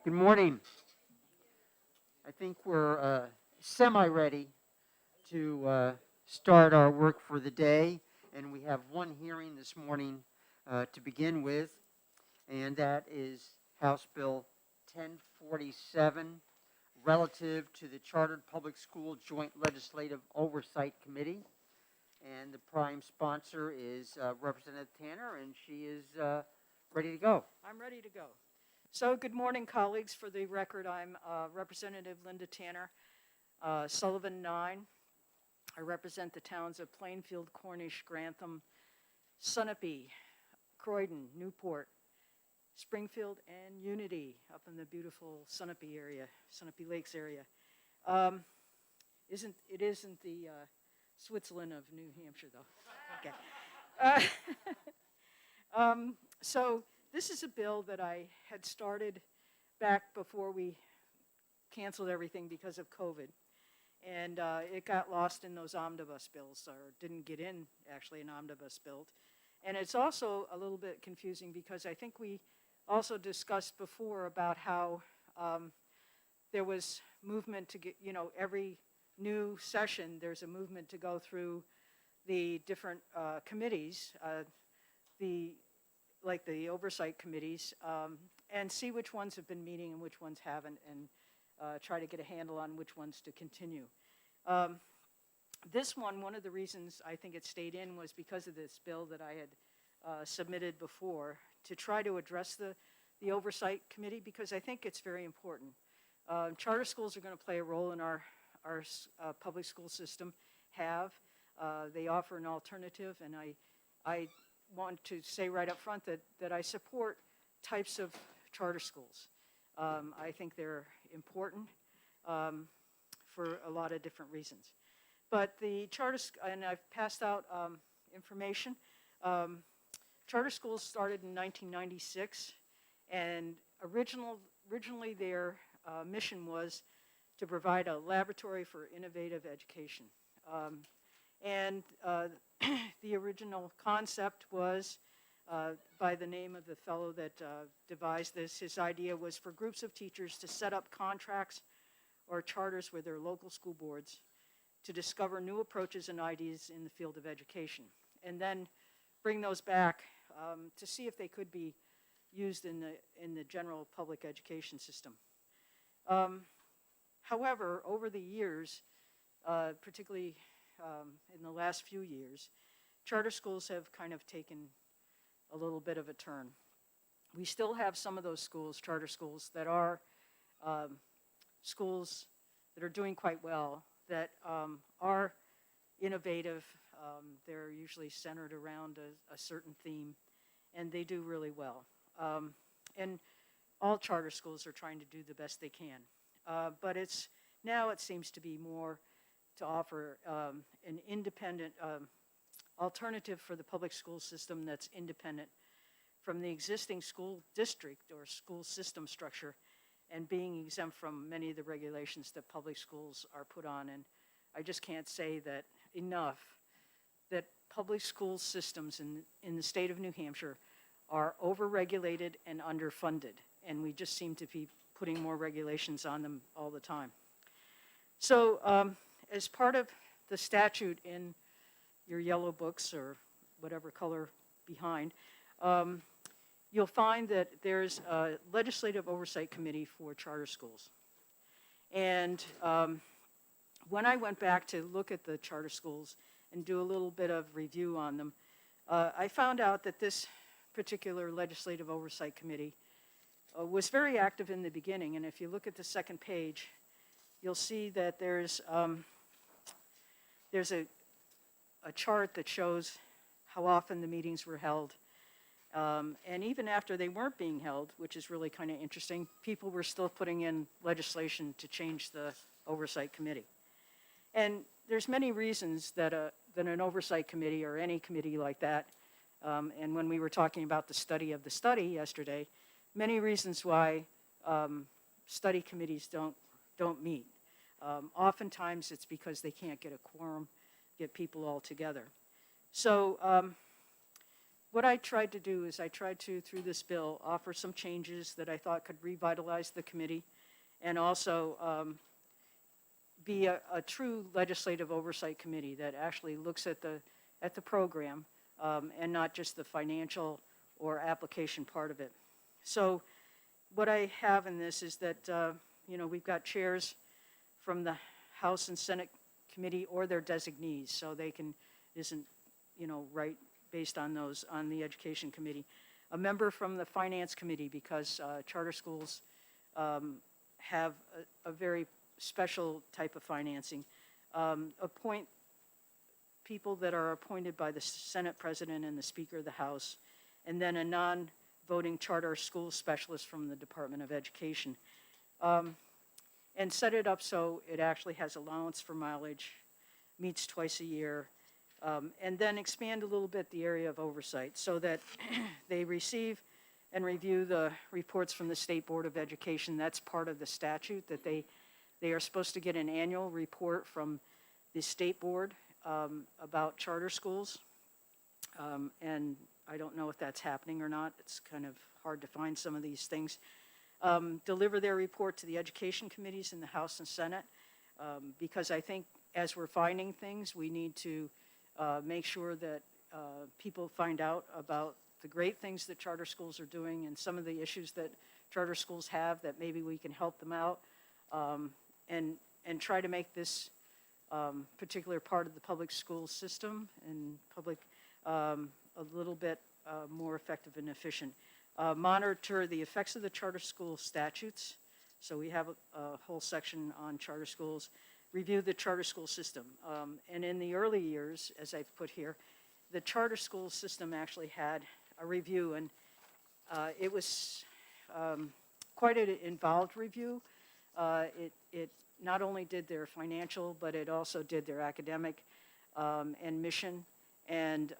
Good morning. I think we're semi-ready to start our work for the day, and we have one hearing this morning to begin with, and that is House Bill 1047, relative to the Chartered Public School Joint Legislative Oversight Committee. And the prime sponsor is Representative Tanner, and she is ready to go. I'm ready to go. So good morning, colleagues. For the record, I'm Representative Linda Tanner, Sullivan 9. I represent the towns of Plainfield, Cornish, Grantham, Sunapee, Croydon, Newport, Springfield, and Unity up in the beautiful Sunapee area, Sunapee Lakes area. It isn't the Switzerland of New Hampshire, though. Okay. So this is a bill that I had started back before we canceled everything because of COVID. And it got lost in those omnibus bills, or didn't get in, actually, an omnibus bill. And it's also a little bit confusing because I think we also discussed before about how there was movement to get, every new session, there's a movement to go through the different committees, like the oversight committees, and see which ones have been meeting and which ones haven't, and try to get a handle on which ones to continue. This one of the reasons I think it stayed in was because of this bill that I had submitted before to try to address the oversight committee, because I think it's very important. Charter schools are going to play a role in our public school system, they offer an alternative, and I want to say right up front that I support types of charter schools. I think they're important for a lot of different reasons. But the charter, and I've passed out information. Charter schools started in 1996, and originally their mission was to provide a laboratory for innovative education. The original concept was, by the name of the fellow that devised this, his idea was for groups of teachers to set up contracts or charters with their local school boards to discover new approaches and ideas in the field of education, and then bring those back to see if they could be used in the general public education system. However, over the years, particularly in the last few years, charter schools have kind of taken a little bit of a turn. We still have some of those schools, charter schools, that are schools that are doing quite well, that are innovative. They're usually centered around a certain theme, and they do really well. And all charter schools are trying to do the best they can. But now it seems to be more to offer an independent alternative for the public school system that's independent from the existing school district or school system structure, and being exempt from many of the regulations that public schools are put on. And I just can't say that enough, that public school systems in the state of New Hampshire are overregulated and underfunded, and we just seem to be putting more regulations on them all the time. So as part of the statute in your yellow books, or whatever color behind, you'll find that there's a legislative oversight committee for charter schools. And when I went back to look at the charter schools and do a little bit of review on them, I found out that this particular legislative oversight committee was very active in the beginning. And if you look at the second page, you'll see that there's a chart that shows how often the meetings were held. And even after they weren't being held, which is really kind of interesting, people were still putting in legislation to change the oversight committee. And there's many reasons that an oversight committee, or any committee like that, and when we were talking about the study of the study yesterday, many reasons why study committees don't meet. Oftentimes it's because they can't get a quorum, get people all together. So what I tried to do is I tried to, through this bill, offer some changes that I thought could revitalize the committee and also be a true legislative oversight committee that actually looks at the program and not just the financial or application part of it. So what I have in this is that, we've got chairs from the House and Senate committee or their designees, so they can, isn't, right based on those, on the Education Committee. A member from the Finance Committee, because charter schools have a very special type of financing. Appoint people that are appointed by the Senate President and the Speaker of the House, and then a non-voting charter school specialist from the Department of Education. And set it up so it actually has allowance for mileage, meets twice a year, and then expand a little bit the area of oversight so that they receive and review the reports from the State Board of Education. That's part of the statute, that they are supposed to get an annual report from the State Board about charter schools. And I don't know if that's happening or not. It's kind of hard to find some of these things. Deliver their report to the education committees in the House and Senate, because I think as we're finding things, we need to make sure that people find out about the great things that charter schools are doing and some of the issues that charter schools have, that maybe we can help them out, and try to make this particular part of the public school system and public a little bit more effective and efficient. Monitor the effects of the charter school statutes. So we have a whole section on charter schools. Review the charter school system. And in the early years, as I've put here, the charter school system actually had a review, and it was quite an involved review. It not only did their financial, but it also did their academic and mission, and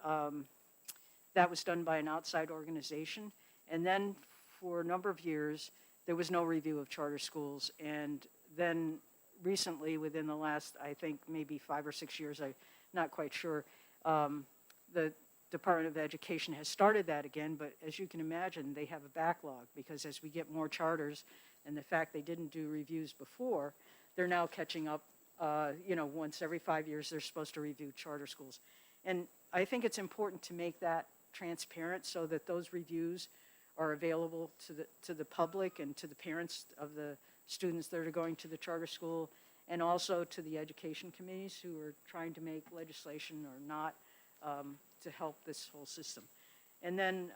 that was done by an outside organization. And then for a number of years, there was no review of charter schools. And then recently, within the last, I think, maybe 5 or 6 years, I'm not quite sure, the Department of Education has started that again. But as you can imagine, they have a backlog, because as we get more charters and the fact they didn't do reviews before, they're now catching up. Once every 5 years, they're supposed to review charter schools. And I think it's important to make that transparent so that those reviews are available to the public and to the parents of the students that are going to the charter school, and also to the education committees who are trying to make legislation or not to help this whole system. And then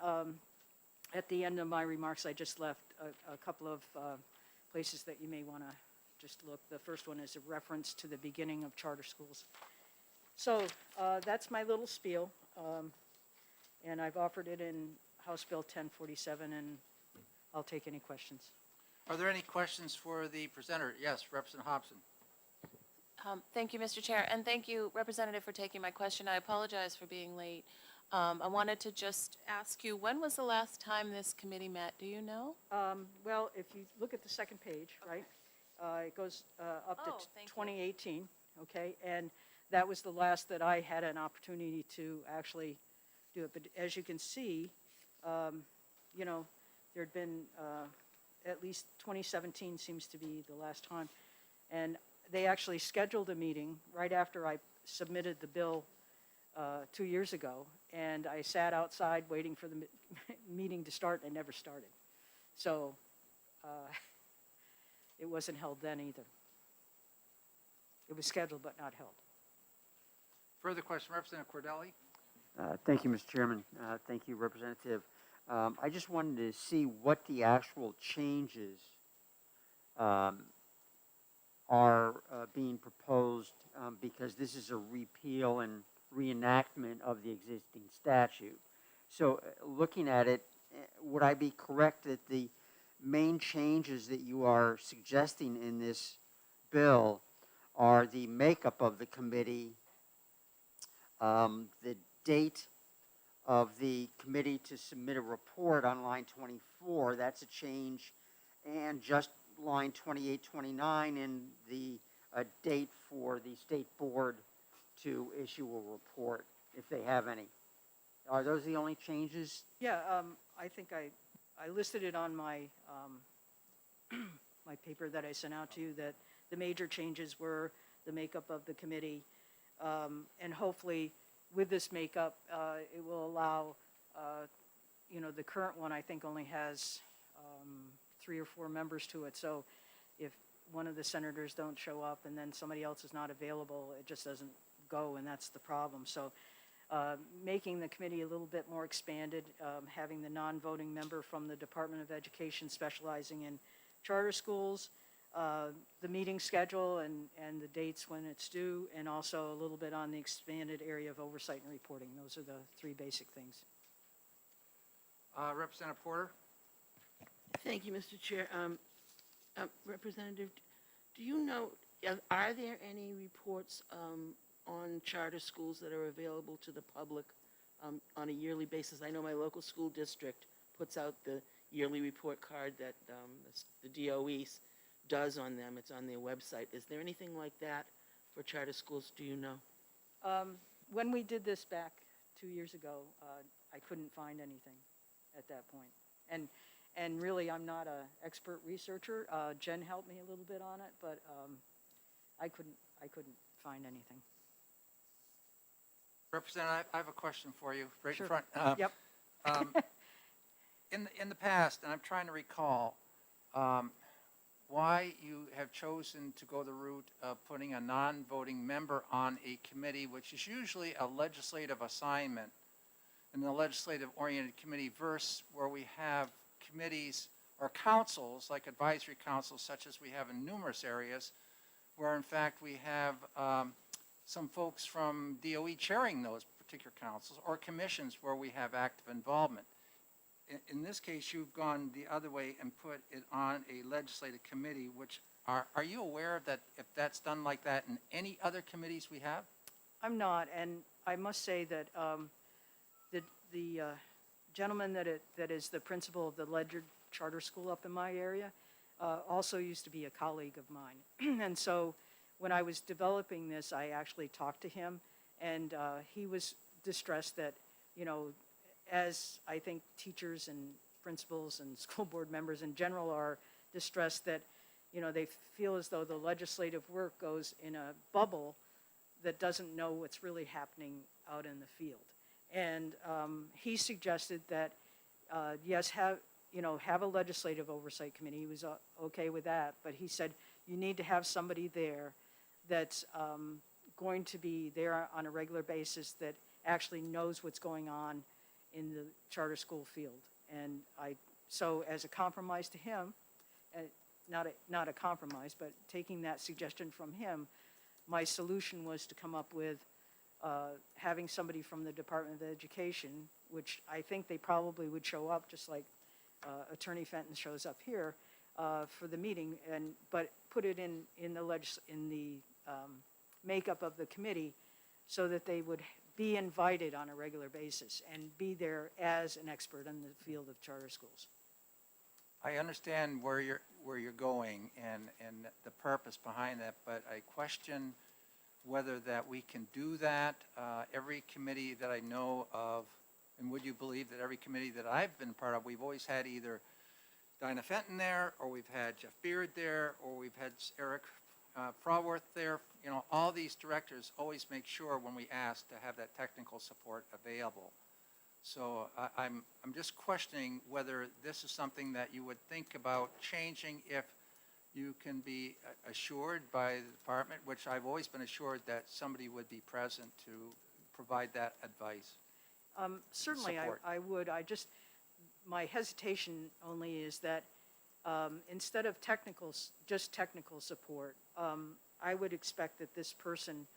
at the end of my remarks, I just left a couple of places that you may want to just look. The first one is a reference to the beginning of charter schools. So that's my little spiel, and I've offered it in House Bill 1047, and I'll take any questions. Are there any questions for the presenter? Yes, Representative Hobson. Thank you, Mr. Chair, and thank you, Representative, for taking my question. I apologize for being late. I wanted to just ask you, when was the last time this committee met? Do you know? Well, if you look at the second page, right, it goes up to 2018, okay? And that was the last that I had an opportunity to actually do it. But as you can see, there had been at least 2017 seems to be the last time. And they actually scheduled a meeting right after I submitted the bill 2 years ago. And I sat outside waiting for the meeting to start, and it never started. So it wasn't held then either. It was scheduled but not held. Further question, Representative Cordelli. Thank you, Mr. Chairman. Thank you, Representative. I just wanted to see what the actual changes are being proposed, because this is a repeal and reenactment of the existing statute. So looking at it, would I be correct that the main changes that you are suggesting in this bill are the makeup of the committee, the date of the committee to submit a report on line 24, that's a change, and just line 28, 29, and the date for the state board to issue a report, if they have any? Are those the only changes? Yeah, I think I listed it on my, my paper that I sent out to you, that the major changes were the makeup of the committee. And hopefully, with this makeup, it will allow, the current one, I think, only has 3 or 4 members to it. So if one of the senators don't show up and then somebody else is not available, it just doesn't go, and that's the problem. So making the committee a little bit more expanded, having the non-voting member from the Department of Education specializing in charter schools, the meeting schedule and the dates when it's due, and also a little bit on the expanded area of oversight and reporting. Those are the 3 basic things. Representative Porter? Thank you, Mr. Chair. Representative, do you know, are there any reports on charter schools that are available to the public on a yearly basis? I know my local school district puts out the yearly report card that the DOE does on them. It's on their website. Is there anything like that for charter schools? Do you know? When we did this back 2 years ago, I couldn't find anything at that point. And really, I'm not an expert researcher. Jen helped me a little bit on it, but I couldn't find anything. Representative, I have a question for you, right Sure. in front. Yep. In the past, and I'm trying to recall, why you have chosen to go the route of putting a non-voting member on a committee, which is usually a legislative assignment in a legislative-oriented committee, versus where we have committees or councils, like advisory councils, such as we have in numerous areas, where in fact we have some folks from DOE chairing those particular councils, or commissions where we have active involvement. In this case, you've gone the other way and put it on a legislative committee, which are you aware of that, if that's done like that in any other committees we have? I'm not, and I must say that the gentleman that is the principal of the Ledyard Charter School up in my area also used to be a colleague of mine. And so when I was developing this, I actually talked to him, and he was distressed that, as I think teachers and principals and school board members in general are distressed that, they feel as though the legislative work goes in a bubble that doesn't know what's really happening out in the field. And he suggested that, yes, have a legislative oversight committee. He was okay with that, but he said you need to have somebody there that's going to be there on a regular basis that actually knows what's going on in the charter school field. And so as a compromise to him, not a compromise, but taking that suggestion from him, my solution was to come up with having somebody from the Department of Education, which I think they probably would show up, just like Attorney Fenton shows up here for the meeting, but put it in the makeup of the committee so that they would be invited on a regular basis and be there as an expert in the field of charter schools. I understand where you're going and the purpose behind that, but I question whether that we can do that. Every committee that I know of, and would you believe that every committee that I've been part of, we've always had either Dinah Fenton there, or we've had Jeff Beard there, or we've had Eric Fraworth there. All these directors always make sure when we ask to have that technical support available. So I'm just questioning whether this is something that you would think about changing if you can be assured by the department, which I've always been assured that somebody would be present to provide that advice. Certainly, Support. I would. My hesitation only is that instead of just technical support, I would expect that this person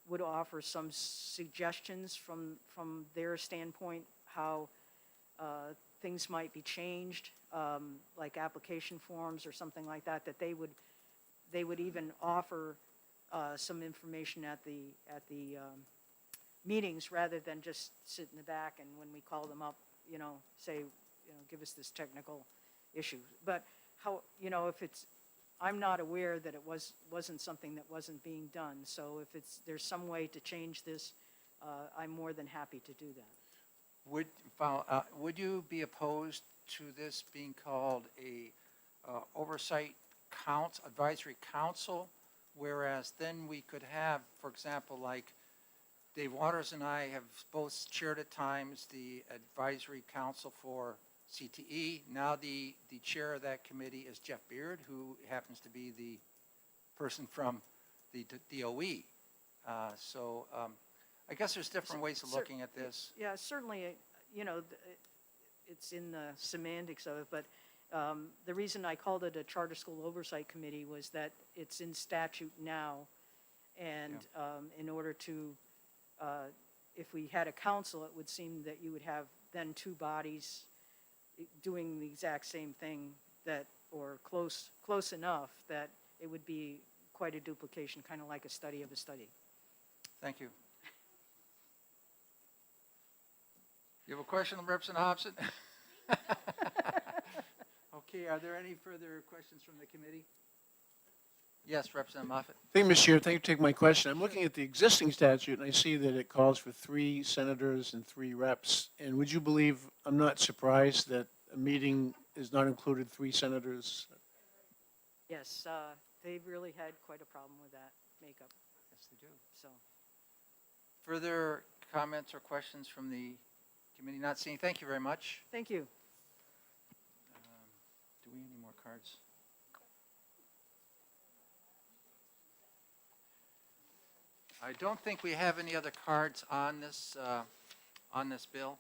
would offer some suggestions from their standpoint, how things might be changed, like application forms or something like that, that they would even offer some information at the meetings rather than just sit in the back and when we call them up, say, give us this technical issue. But if I'm not aware that it wasn't something that wasn't being done. So if there's some way to change this, I'm more than happy to do that. Would you be opposed to this being called a oversight advisory council? Whereas then we could have, for example, like Dave Waters and I have both chaired at times the advisory council for CTE. Now the chair of that committee is Jeff Beard, who happens to be the person from the DOE. I guess there's different ways of looking at this. Yeah, certainly, it's in the semantics of it, but the reason I called it a charter school oversight committee was that it's in statute now. And in order to, if we had a council, it would seem that you would have then two bodies doing the exact same thing or close enough that it would be quite a duplication, kind of like a study of a study. Thank you. You have a question, Representative Hobson? Okay, are there any further questions from the committee? Yes, Representative Moffett. Thank you, Mr. Chair. Thank you for taking my question. I'm looking at the existing statute, and I see that it calls for 3 senators and 3 reps. And would you believe, I'm not surprised that a meeting is not included 3 senators? Yes, they've really had quite a problem with that makeup, Yes, they do. so. Further comments or questions from the committee? Not seeing. Thank you very much. Thank you. Do we need any more cards? I don't think we have any other cards on this bill.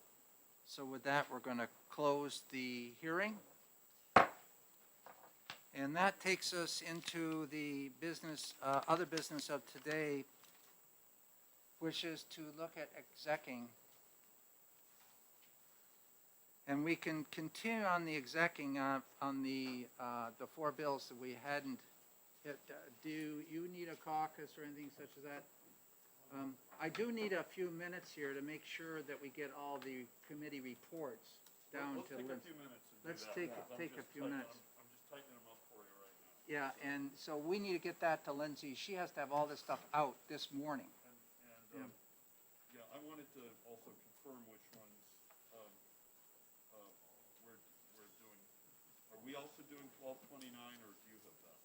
So with that, we're going to close the hearing. And that takes us into the business, other business of today, which is to look at execing. And we can continue on the execing on the 4 bills that we hadn't hit. Do you need a caucus or anything such as that? I do need a few minutes here to make sure that we get all the committee reports down to. Let's take a few minutes and do Let's that. take a few minutes. I'm just typing them up for you right now. Yeah, and so we need to get that to Lindsay. She has to have all this stuff out this morning. Yeah, I wanted to also confirm which ones we're doing. Are we also doing 1229, or do you have that?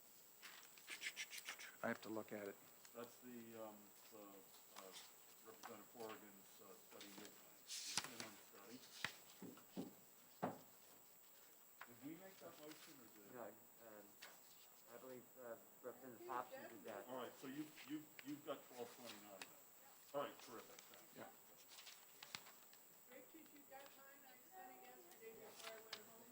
I have to look at it. That's the Representative Corrigan's study year plan. In on study. Did we make that motion, or did? I believe Representative Hobson did that. All right, so you've got 1229 then. All right, terrific. Thanks. Yeah. Richard, you got mine? I sent it yesterday before I went home.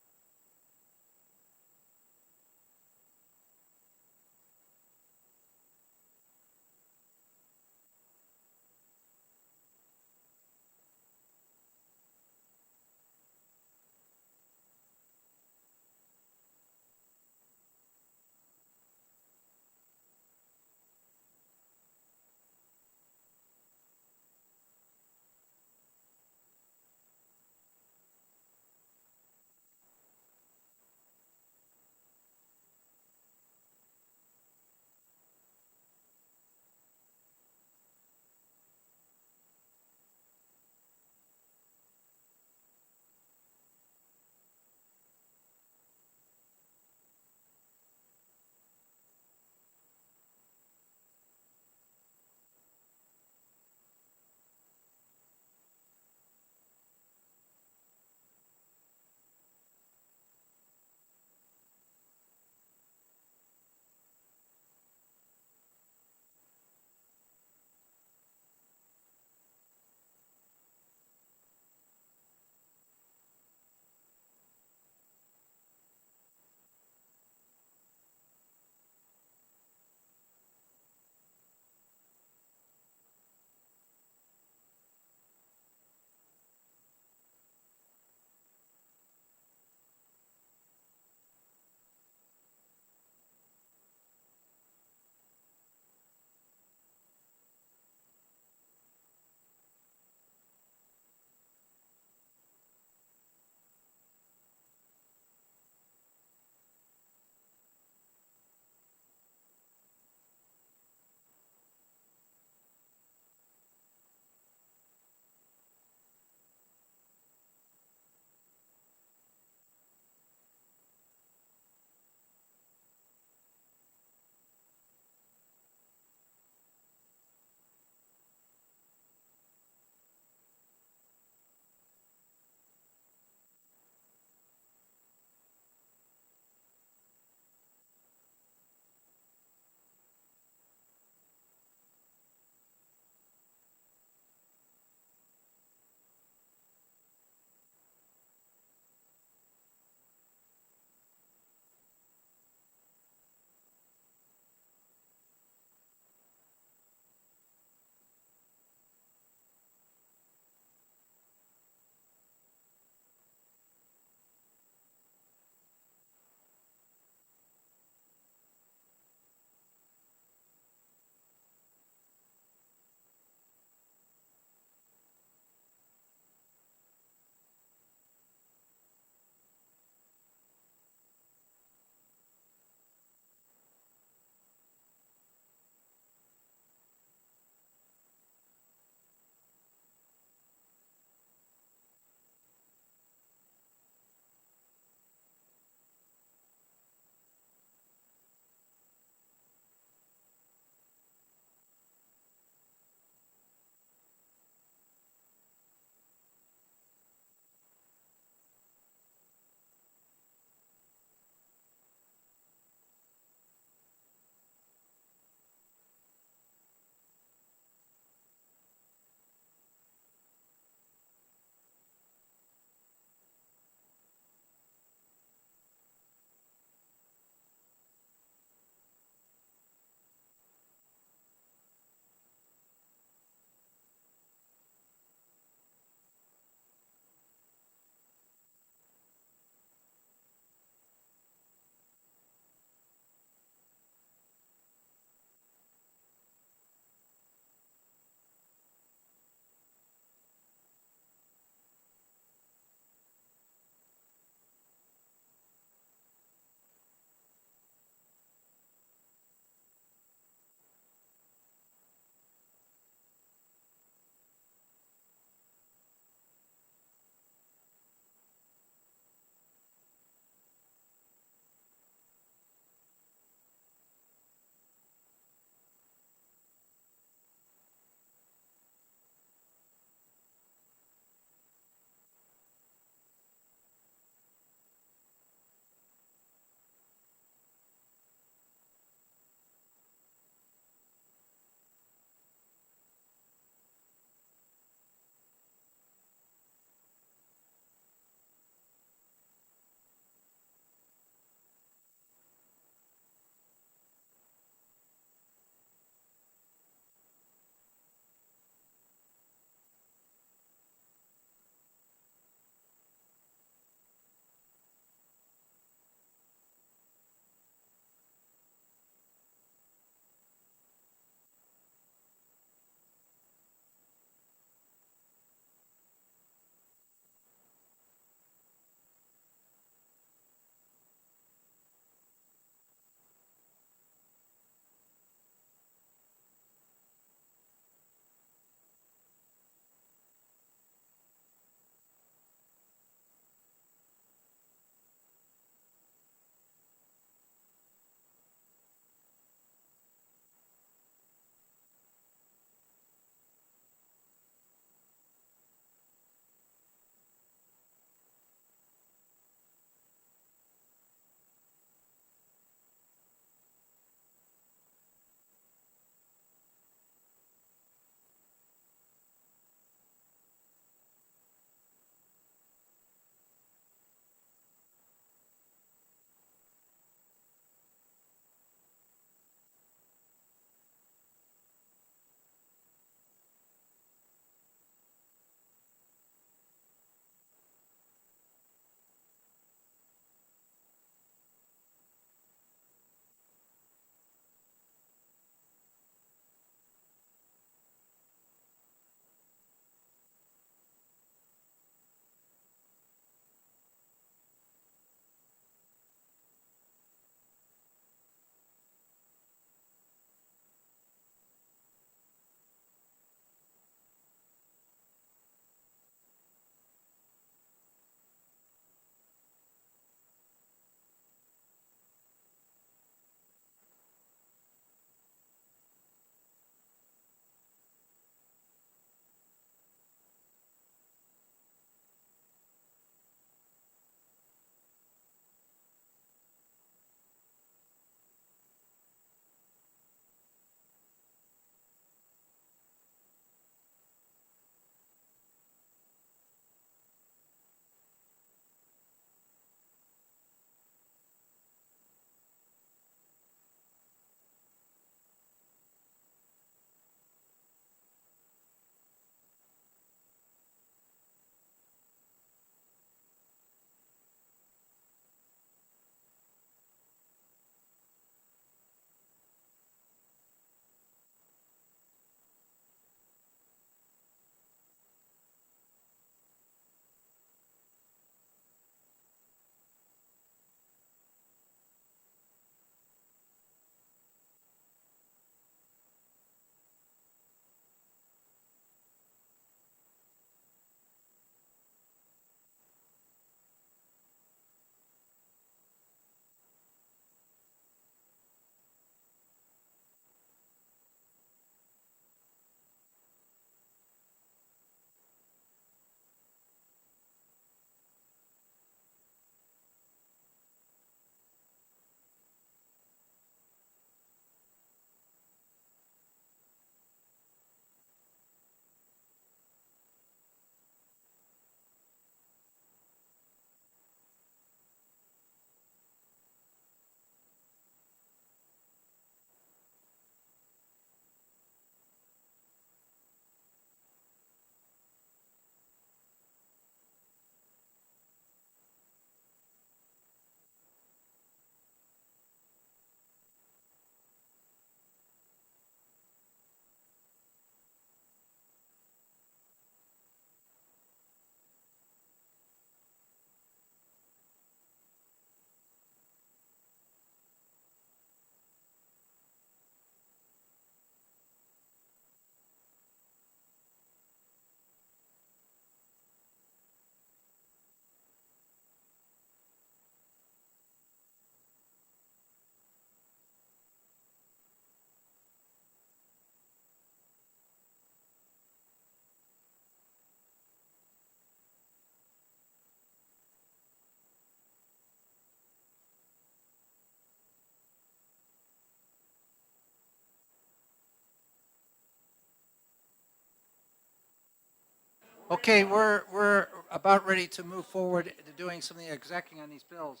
Okay, we're about ready to move forward to doing some of the executing on these bills.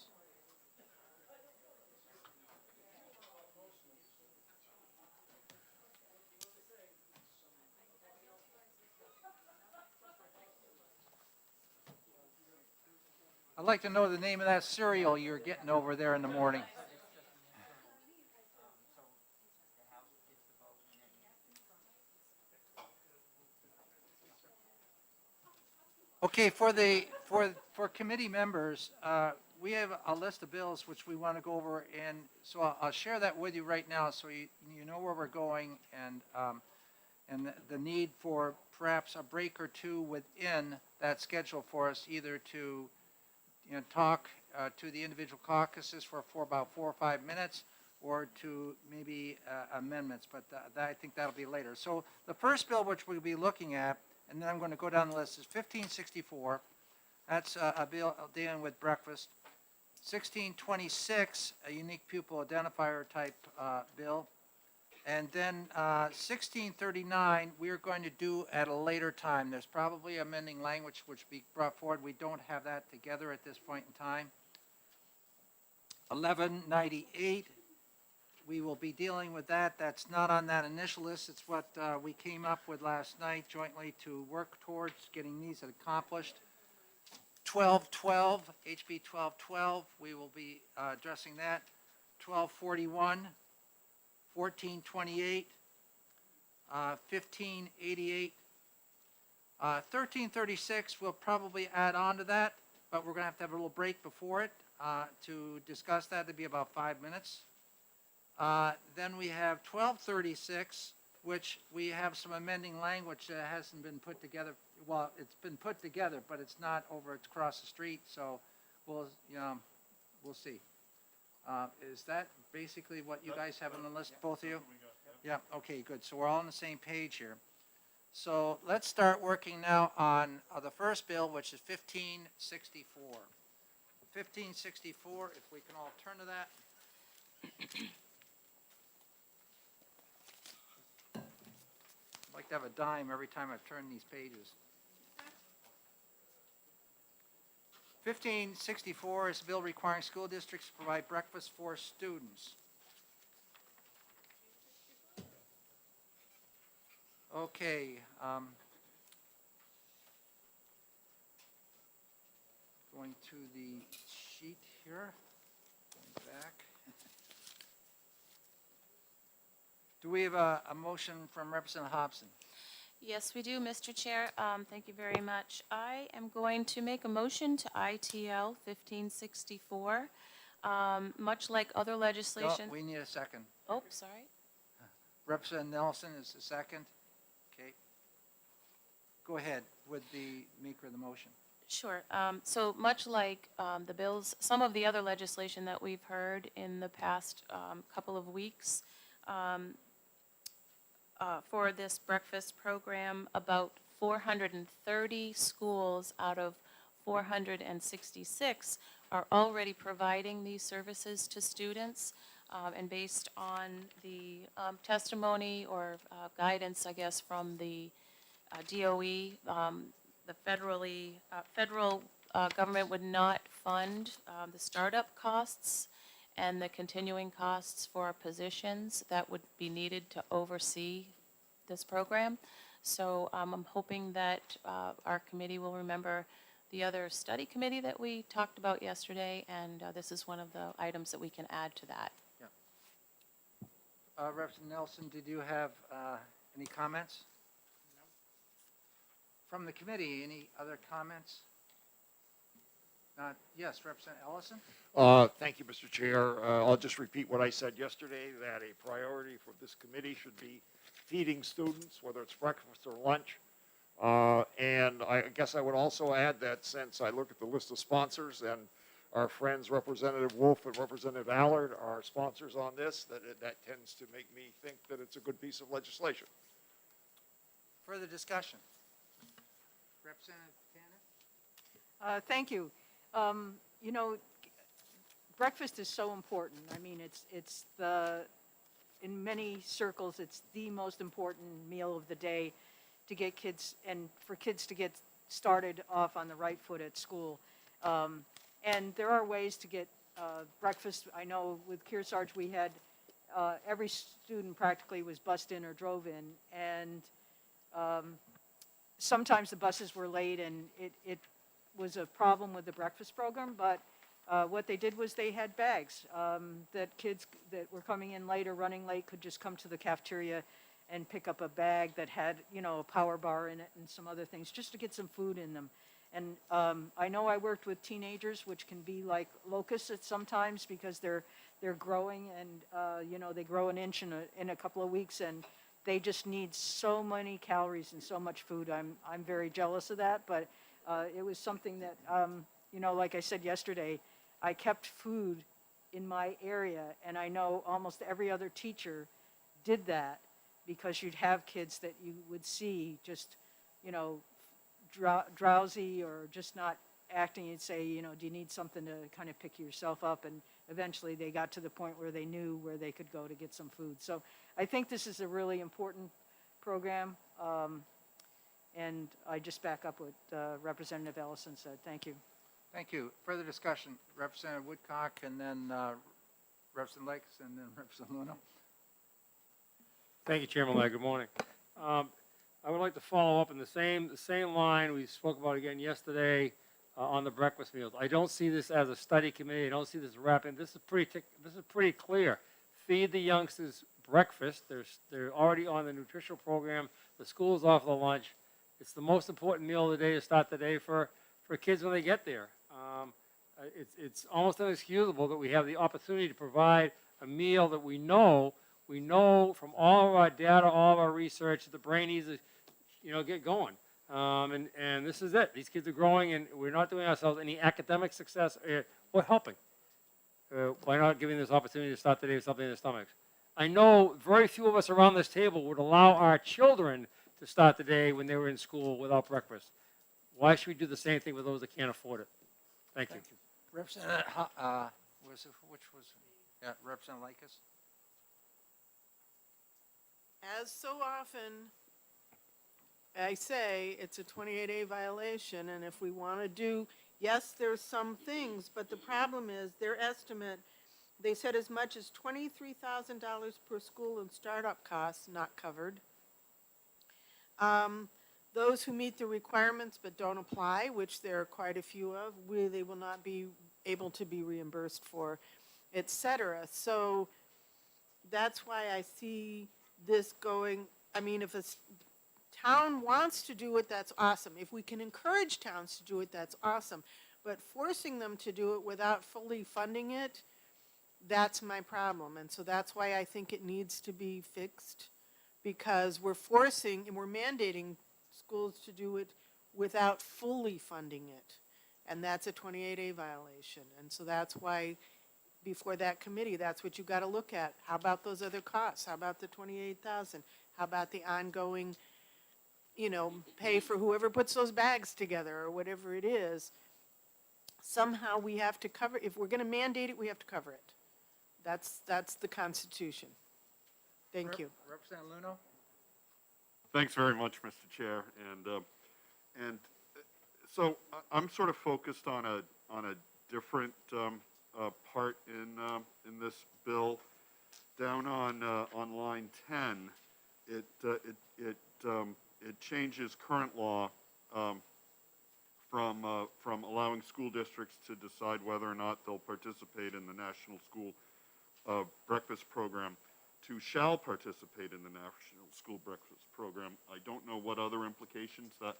I'd like to know the name of that cereal you're getting over there in the morning. Okay, for committee members, we have a list of bills which we want to go over, and so I'll share that with you right now, so you know where we're going, and the need for perhaps a break or two within that schedule for us, either to, talk to the individual caucuses for about 4 or 5 minutes, or to maybe amendments, but I think that'll be later. So the first bill which we'll be looking at, and then I'm going to go down the list, is 1564. That's a bill dealing with breakfast. 1626, a unique pupil identifier type bill. And then 1639, we are going to do at a later time. There's probably amending language which will be brought forward. We don't have that together at this point in time. 1198, we will be dealing with that. That's not on that initial list. It's what we came up with last night jointly to work towards getting these accomplished. 1212, HB 1212, we will be addressing that. 1241, 1428, 1588, 1336, we'll probably add on to that, but we're going to have a little break before it to discuss that. It'll be about 5 minutes. Then we have 1236, which we have some amending language that hasn't been put together. Well, it's been put together, but it's not over across the street, so we'll see. Is that basically what you guys have on the list, both of you? Yeah, okay, good. So we're all on the same page here. So let's start working now on the first bill, which is 1564. 1564, if we can all turn to that. I'd like to have a dime every time I've turned these pages. 1564 is a bill requiring school districts to provide breakfast for students. Okay. Going to the sheet here. Going back. Do we have a motion from Representative Hobson? Yes, we do, Mr. Chair. Thank you very much. I am going to make a motion to ITL 1564. Much like other No, legislation. we need a second. Oh, sorry. Representative Nelson is the second. Okay. Go ahead with the maker of the motion. Sure. So much like the bills, some of the other legislation that we've heard in the past couple of weeks, for this breakfast program, about 430 schools out of 466 are already providing these services to students. And based on the testimony or guidance, I guess, from the DOE, the federal government would not fund the startup costs and the continuing costs for positions that would be needed to oversee this program. So I'm hoping that our committee will remember the other study committee that we talked about yesterday, and this is one of the items that we can add to that. Representative Nelson, did you have any comments? No. From the committee, any other comments? Yes, Representative Ellison? Thank you, Mr. Chair. I'll just repeat what I said yesterday, that a priority for this committee should be feeding students, whether it's breakfast or lunch. And I guess I would also add that since I look at the list of sponsors and our friends Representative Wolf and Representative Allard are sponsors on this, that tends to make me think that it's a good piece of legislation. Further discussion? Representative Tanner? Thank you. You know, breakfast is so important. I mean, it's in many circles, it's the most important meal of the day to get kids, and for kids to get started off on the right foot at school. And there are ways to get breakfast. I know with Kearsarge, we had every student practically was bussed in or drove in, and sometimes the buses were late, and it was a problem with the breakfast program, but what they did was they had bags that kids that were coming in late or running late could just come to the cafeteria and pick up a bag that had, a power bar in it and some other things, just to get some food in them. And I know I worked with teenagers, which can be like locusts at sometimes because they're growing, and they grow an inch in a couple of weeks, and they just need so many calories and so much food. I'm very jealous of that, but it was something that like I said yesterday, I kept food in my area, and I know almost every other teacher did that because you'd have kids that you would see just drowsy or just not acting. You'd say, do you need something to kind of pick yourself up? And eventually they got to the point where they knew where they could go to get some food. So I think this is a really important program, and I just back up what Representative Ellison said. Thank you. Thank you. Further discussion, Representative Woodcock, and then Representative Lakes, and then Representative Luna. Thank you, Chairman Lay. Good morning. I would like to follow up in the same line we spoke about again yesterday on the breakfast meals. I don't see this as a study committee. I don't see this wrapping. This is pretty clear. Feed the youngsters breakfast. They're already on the nutritional program. The school's off the lunch. It's the most important meal of the day to start the day for kids when they get there. It's almost inexcusable that we have the opportunity to provide a meal that we know from all of our data, all of our research, that the brain needs to, get going. And this is it. These kids are growing, and we're not doing ourselves any academic success. We're helping by not giving this opportunity to start the day with something in their stomachs. I know very few of us around this table would allow our children to start the day when they were in school without breakfast. Why should we do the same thing with those that can't afford it? Thank you. Representative, Representative Lakes? As so often, I say it's a 28A violation, and if we want to do, yes, there's some things, but the problem is their estimate, they said as much as $23,000 per school in startup costs not covered. Those who meet the requirements but don't apply, which there are quite a few of, they will not be able to be reimbursed for, et cetera. So that's why I see this going. I mean, if a town wants to do it, that's awesome. If we can encourage towns to do it, that's awesome. But forcing them to do it without fully funding it, that's my problem. And so that's why I think it needs to be fixed, because we're forcing and we're mandating schools to do it without fully funding it. And that's a 28A violation. And so that's why before that committee, that's what you got to look at. How about those other costs? How about the 28,000? How about the ongoing, pay for whoever puts those bags together or whatever it is? Somehow we have to cover, if we're going to mandate it, we have to cover it. That's the Constitution. Thank you. Representative Luna? Thanks very much, Mr. Chair. And so I'm sort of focused on a different part in this bill. Down on line 10, it changes current law from allowing school districts to decide whether or not they'll participate in the National School Breakfast Program to shall participate in the National School Breakfast Program. I don't know what other implications that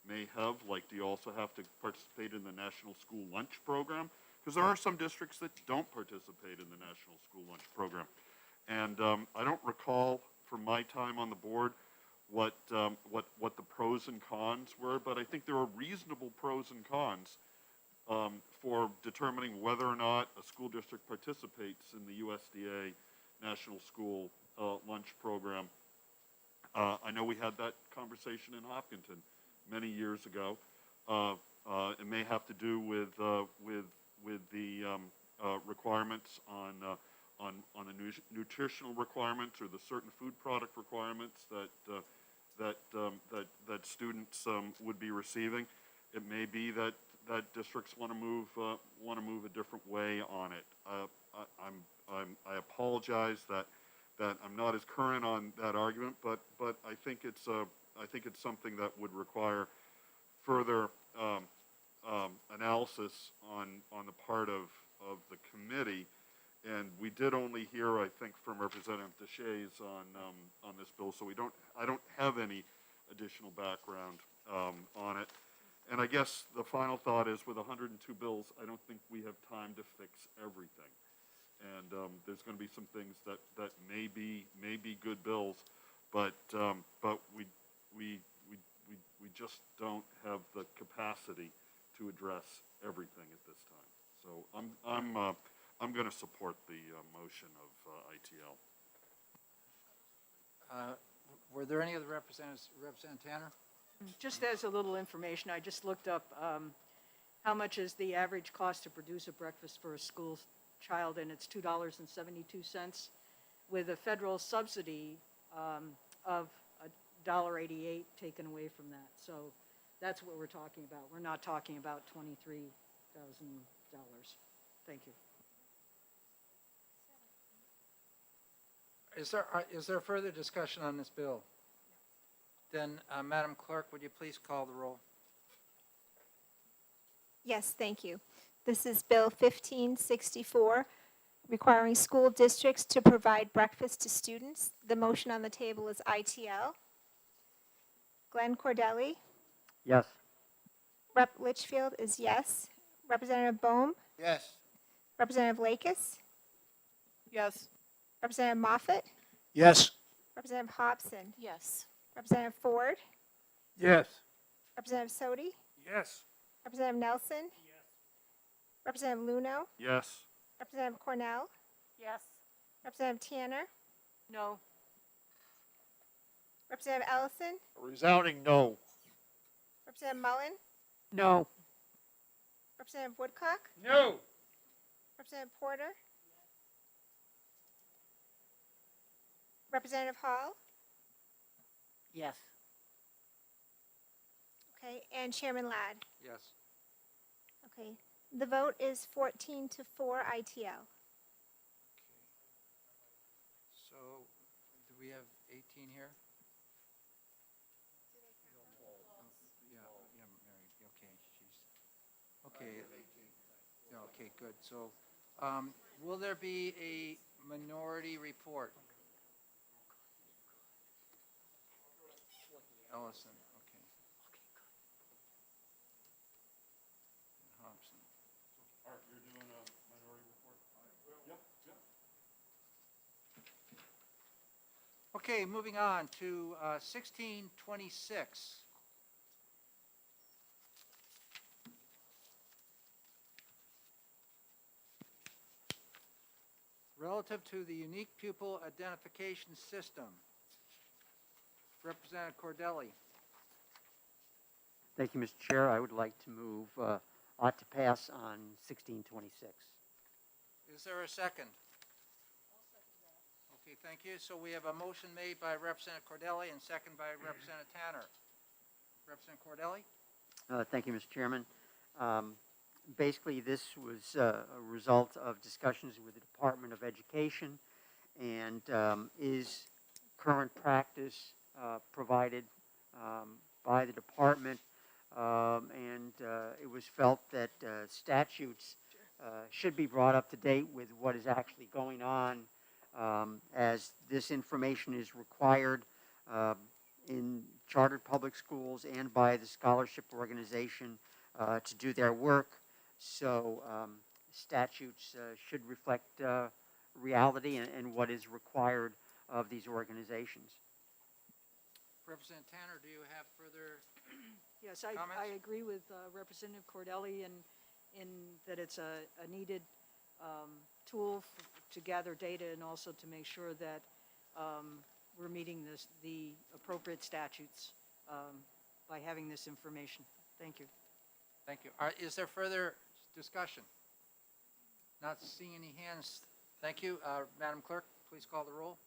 may have, like do you also have to participate in the National School Lunch Program? Because there are some districts that don't participate in the National School Lunch Program. And I don't recall from my time on the board what the pros and cons were, but I think there are reasonable pros and cons for determining whether or not a school district participates in the USDA National School Lunch Program. I know we had that conversation in Hopkinton many years ago. It may have to do with the requirements on the nutritional requirements or the certain food product requirements that students would be receiving. It may be that districts want to move a different way on it. I apologize that I'm not as current on that argument, but I think it's something that would require further analysis on the part of the committee. And we did only hear, I think, from Representative Deshays on this bill, so I don't have any additional background on it. And I guess the final thought is, with 102 bills, I don't think we have time to fix everything. And there's going to be some things that may be good bills, but we just don't have the capacity to address everything at this time. So I'm going to support the motion of ITL. Were there any other representatives? Representative Tanner? Just as a little information, I just looked up how much is the average cost to produce a breakfast for a school child, and it's $2.72, with a federal subsidy of $1.88 taken away from that. So that's what we're talking about. We're not talking about $23,000. Thank you. Is there further discussion on this bill? Then, Madam Clerk, would you please call the roll? Yes, thank you. This is Bill 1564, requiring school districts to provide breakfast to students. The motion on the table is ITL. Glenn Cordelli. Yes. Rep. Litchfield is yes. Representative Bohm. Yes. Representative Lakis. Yes. Representative Moffett. Yes. Representative Hobson. Yes. Representative Ford. Yes. Representative Sodi. Yes. Representative Nelson. Yes. Representative Luno. Yes. Representative Cornell. Yes. Representative Tanner. No. Representative Ellison. A resounding no. Representative Mullen. No. Representative Woodcock. No. Representative Porter. Representative Hall. Yes. Okay, and Chairman Ladd. Yes. Okay, the vote is 14 to 4 ITL. So, do we have 18 here? Yeah, Mary, okay, okay. Yeah, okay, good. So, will there be a minority report? Ellison, okay. Hobson. Art, you're doing a minority report? Yep. Okay, moving on to 1626. Relative to the unique pupil identification system. Representative Cordelli. Thank you, Mr. Chair. I would like to move ought to pass on 1626. Is there a second? Okay, thank you. So we have a motion made by Representative Cordelli and second by Representative Tanner. Representative Cordelli? Thank you, Mr. Chairman. Basically, this was a result of discussions with the Department of Education, and is current practice provided by the department, and it was felt that statutes should be brought up to date with what is actually going on, as this information is required in chartered public schools and by the scholarship organization to do their work. So statutes should reflect reality and what is required of these organizations. Representative Tanner, do you have further? Yes, Comments? I agree with Representative Cordelli in that it's a needed tool to gather data and also to make sure that we're meeting the appropriate statutes by having this information. Thank you. Thank you. Is there further discussion? Not seeing any hands. Thank you. Madam Clerk, please call the roll.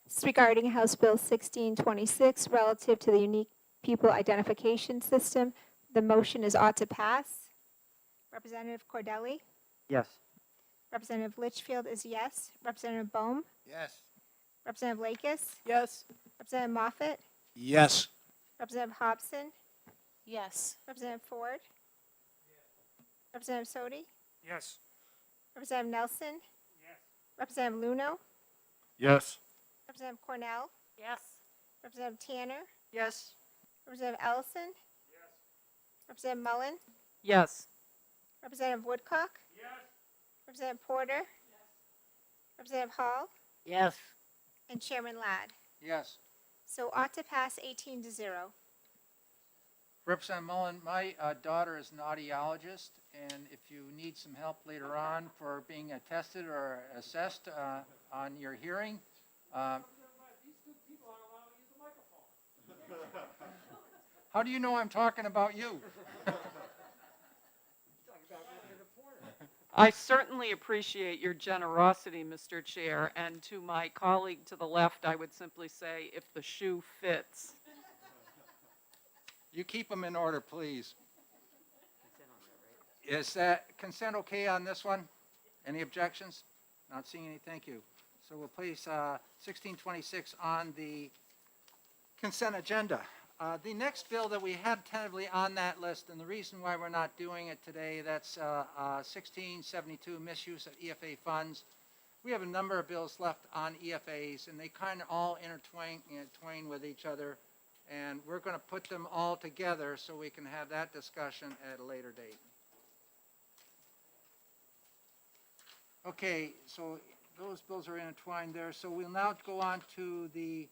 This is regarding House Bill 1626, relative to the unique pupil identification system. The motion is ought to pass. Representative Cordelli? Yes. Representative Litchfield is yes. Representative Bohm? Yes. Representative Lakis? Yes. Representative Moffett? Yes. Representative Hobson? Yes. Representative Ford? Representative Sodi? Yes. Representative Nelson? Representative Luno? Yes. Representative Cornell? Yes. Representative Tanner? Yes. Representative Ellison? Representative Mullen? Yes. Representative Woodcock? Representative Porter? Representative Hall? Yes. And Chairman Ladd. Yes. So ought to pass 18-0. Representative Mullen, my daughter is an audiologist, and if you need some help later on for being tested or assessed on your hearing, how do you know I'm talking about you? I certainly appreciate your generosity, Mr. Chair, and to my colleague to the left, I would simply say, if the shoe fits. You keep them in order, please. Is that consent okay on this one? Any objections? Not seeing any, thank you. So we'll place 1626 on the consent agenda. The next bill that we had tentatively on that list, and the reason why we're not doing it today, that's 1672, misuse of EFA funds. We have a number of bills left on EFAs, and they kind of all intertwine with each other, and we're going to put them all together so we can have that discussion at a later date. Okay, so those bills are intertwined there. So we'll now go on to the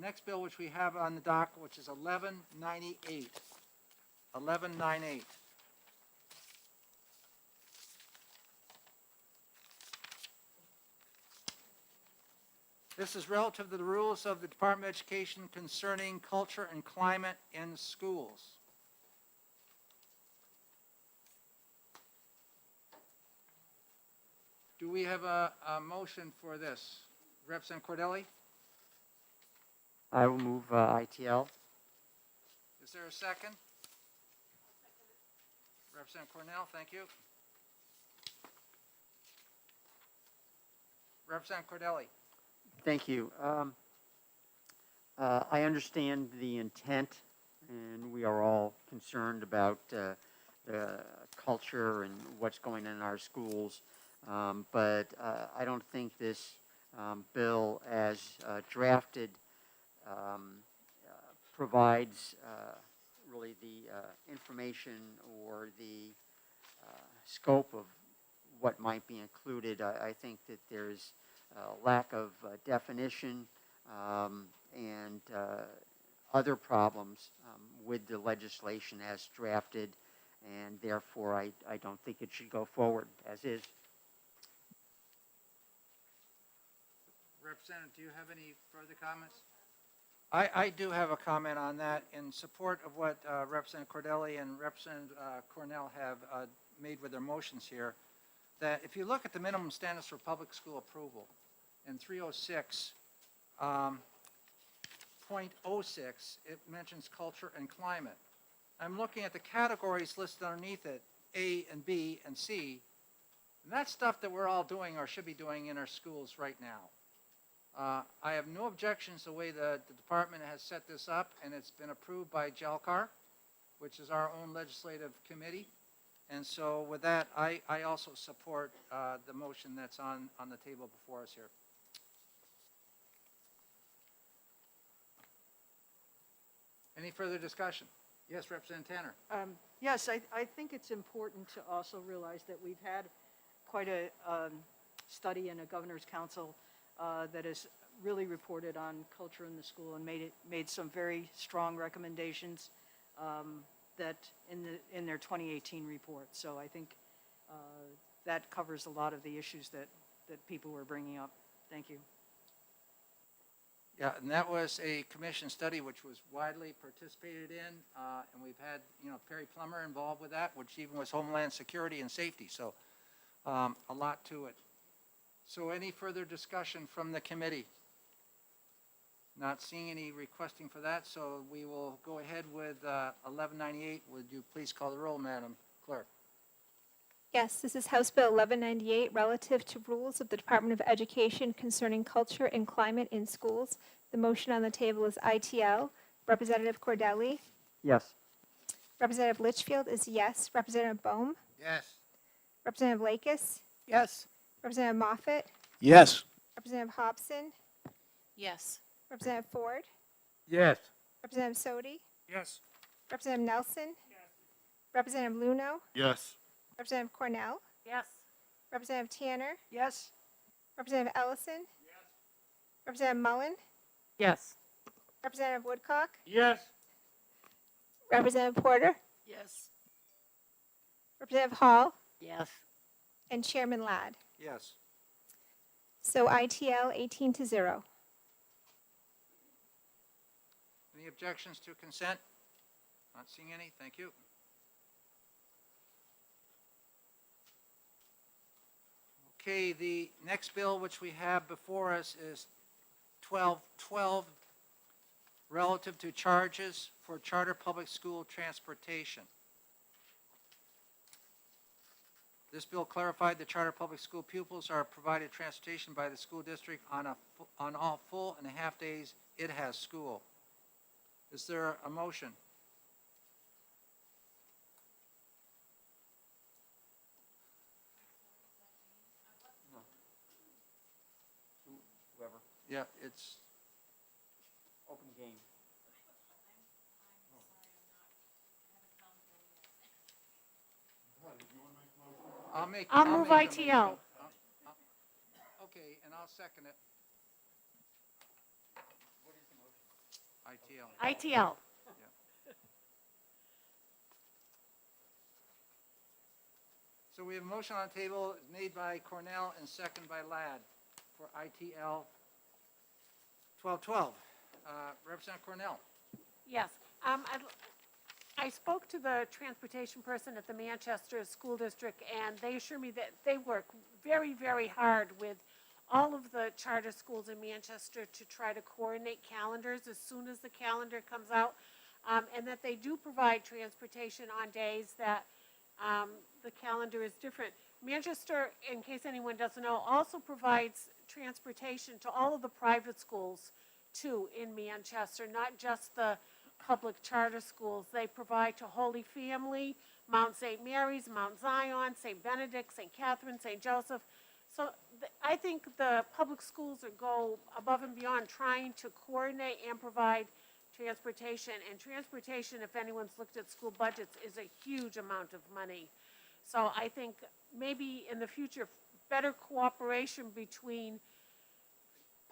next bill, which we have on the docket, which is 1198. 1198. This is relative to the rules of the Department of Education concerning culture and climate in schools. Do we have a motion for this? Representative Cordelli? I will move ITL. Is there a second? Representative Cornell, thank you. Representative Cordelli? Thank you. I understand the intent, and we are all concerned about the culture and what's going on in our schools. But I don't think this bill, as drafted, provides really the information or the scope of what might be included. I think that there's a lack of definition and other problems with the legislation as drafted, and therefore I don't think it should go forward as is. Representative, do you have any further comments? I do have a comment on that in support of what Representative Cordelli and Representative Cornell have made with their motions here, that if you look at the minimum standards for public school approval in 306, 0.06, it mentions culture and climate. I'm looking at the categories listed underneath it, A and B and C, and that's stuff that we're all doing or should be doing in our schools right now. I have no objections to the way the department has set this up, and it's been approved by JELCAR, which is our own legislative committee. And so with that, I also support the motion that's on the table before us here. Any further discussion? Yes, Representative Tanner. Yes, I think it's important to also realize that we've had quite a study in a governor's council that has really reported on culture in the school and made some very strong recommendations that in their 2018 report. So I think that covers a lot of the issues that people were bringing up. Thank you. Yeah, and that was a commission study which was widely participated in, and we've had, Perry Plummer involved with that, which even was Homeland Security and Safety, so a lot to it. So any further discussion from the committee? Not seeing any requesting for that, so we will go ahead with 1198. Would you please call the roll, Madam Clerk? Yes, this is House Bill 1198, relative to rules of the Department of Education concerning culture and climate in schools. The motion on the table is ITL. Representative Cordelli. Yes. Representative Litchfield is yes. Representative Bohm. Yes. Representative Lakis. Yes. Representative Moffett. Yes. Representative Hobson. Yes. Representative Ford. Yes. Representative Sodi. Yes. Representative Nelson. Representative Luno. Yes. Representative Cornell. Yes. Representative Tanner. Yes. Representative Ellison. Representative Mullen. Yes. Representative Woodcock. Yes. Representative Porter. Yes. Representative Hall. Yes. And Chairman Ladd. Yes. So ITL 18-0. Any objections to consent? Not seeing any, thank you. Okay, the next bill which we have before us is 1212, relative to charges for charter public school transportation. This bill clarified that charter public school pupils are provided transportation by the school district on all full and half days it has school. Is there a motion? Whoever. Yeah, it's, Open game. I'll make move the ITL. motion. Okay, and I'll second it. ITL. ITL. So we have a motion on the table made by Cornell and second by Ladd for ITL 1212. Representative Cornell. Yes. I spoke to the transportation person at the Manchester School District, and they assure me that they work very, very hard with all of the charter schools in Manchester to try to coordinate calendars as soon as the calendar comes out, and that they do provide transportation on days that the calendar is different. Manchester, in case anyone doesn't know, also provides transportation to all of the private schools, too, in Manchester, not just the public charter schools. They provide to Holy Family, Mount St. Mary's, Mount Zion, St. Benedict, St. Catherine, St. Joseph. So I think the public schools go above and beyond trying to coordinate and provide transportation. And transportation, if anyone's looked at school budgets, is a huge amount of money. So I think maybe in the future, better cooperation between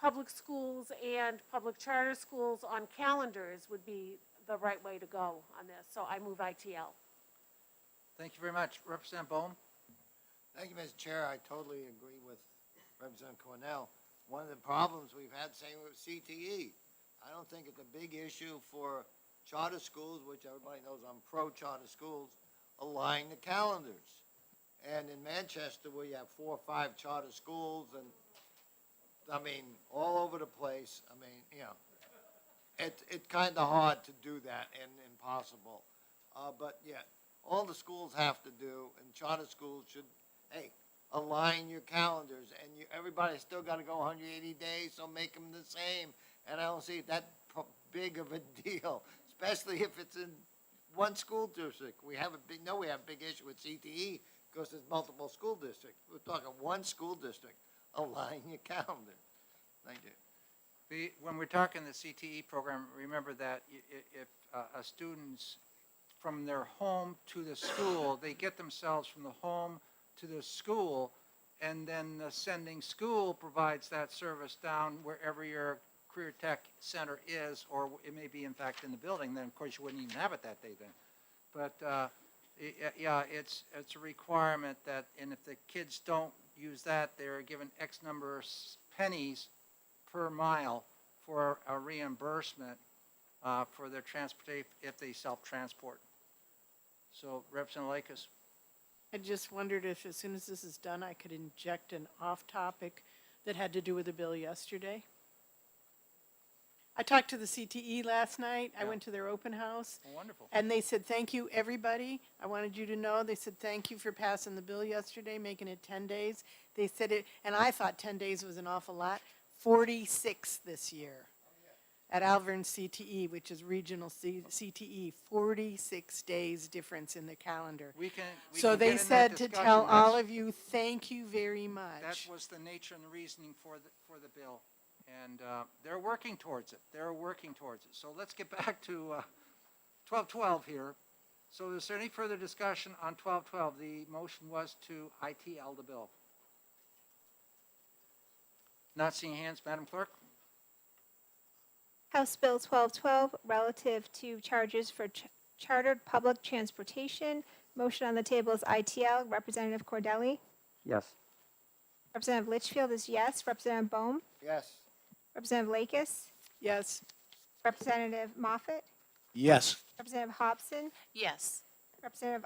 public schools and public charter schools on calendars would be the right way to go on this. So I move ITL. Thank you very much. Representative Bohm. Thank you, Mr. Chair. I totally agree with Representative Cornell. One of the problems we've had, same with CTE. I don't think it's a big issue for charter schools, which everybody knows I'm pro-charter schools, align the calendars. And in Manchester, where you have 4 or 5 charter schools and, I mean, all over the place, I mean, you know, it's kind of hard to do that and impossible. But yeah, all the schools have to do, and charter schools should, hey, align your calendars, and everybody's still got to go 180 days, so make them the same. And I don't see that big of a deal, especially if it's in one school district. We have a big issue with CTE because there's multiple school districts. We're talking one school district. Align your calendar. Thank you. When we're talking the CTE program, remember that if a student's from their home to the school, they get themselves from the home to the school, and then the sending school provides that service down wherever your career tech center is, or it may be in fact in the building. Then of course you wouldn't even have it that day then. But yeah, it's a requirement that, and if the kids don't use that, they're given X number of pennies per mile for a reimbursement for their transportation if they self-transport. So Representative Lakis. I just wondered if as soon as this is done, I could inject an off-topic that had to do with the bill yesterday. I talked to the CTE last night. I Yeah. went to their open house. Oh, wonderful. And they said, thank you, everybody. I wanted you to know, they said, thank you for passing the bill yesterday, making it 10 days. They said it, and I thought 10 days was an awful lot, 46 this year at Alvern CTE, which is regional CTE, 46 days difference in the calendar. We can So get they in that said to discussion. tell all That's- of you, thank you very That much. was the nature and the reasoning for the bill. And they're working towards it. They're working towards it. So let's get back to 1212 here. So is there any further discussion on 1212? The motion was to ITL the bill. Not seeing hands, Madam Clerk? House Bill 1212, relative to charges for chartered public transportation. Motion on the table is ITL. Representative Cordelli. Yes. Representative Litchfield is yes. Representative Bohm. Yes. Representative Lakis. Yes, Representative Moffett. Yes. Representative Hobson. Yes. Representative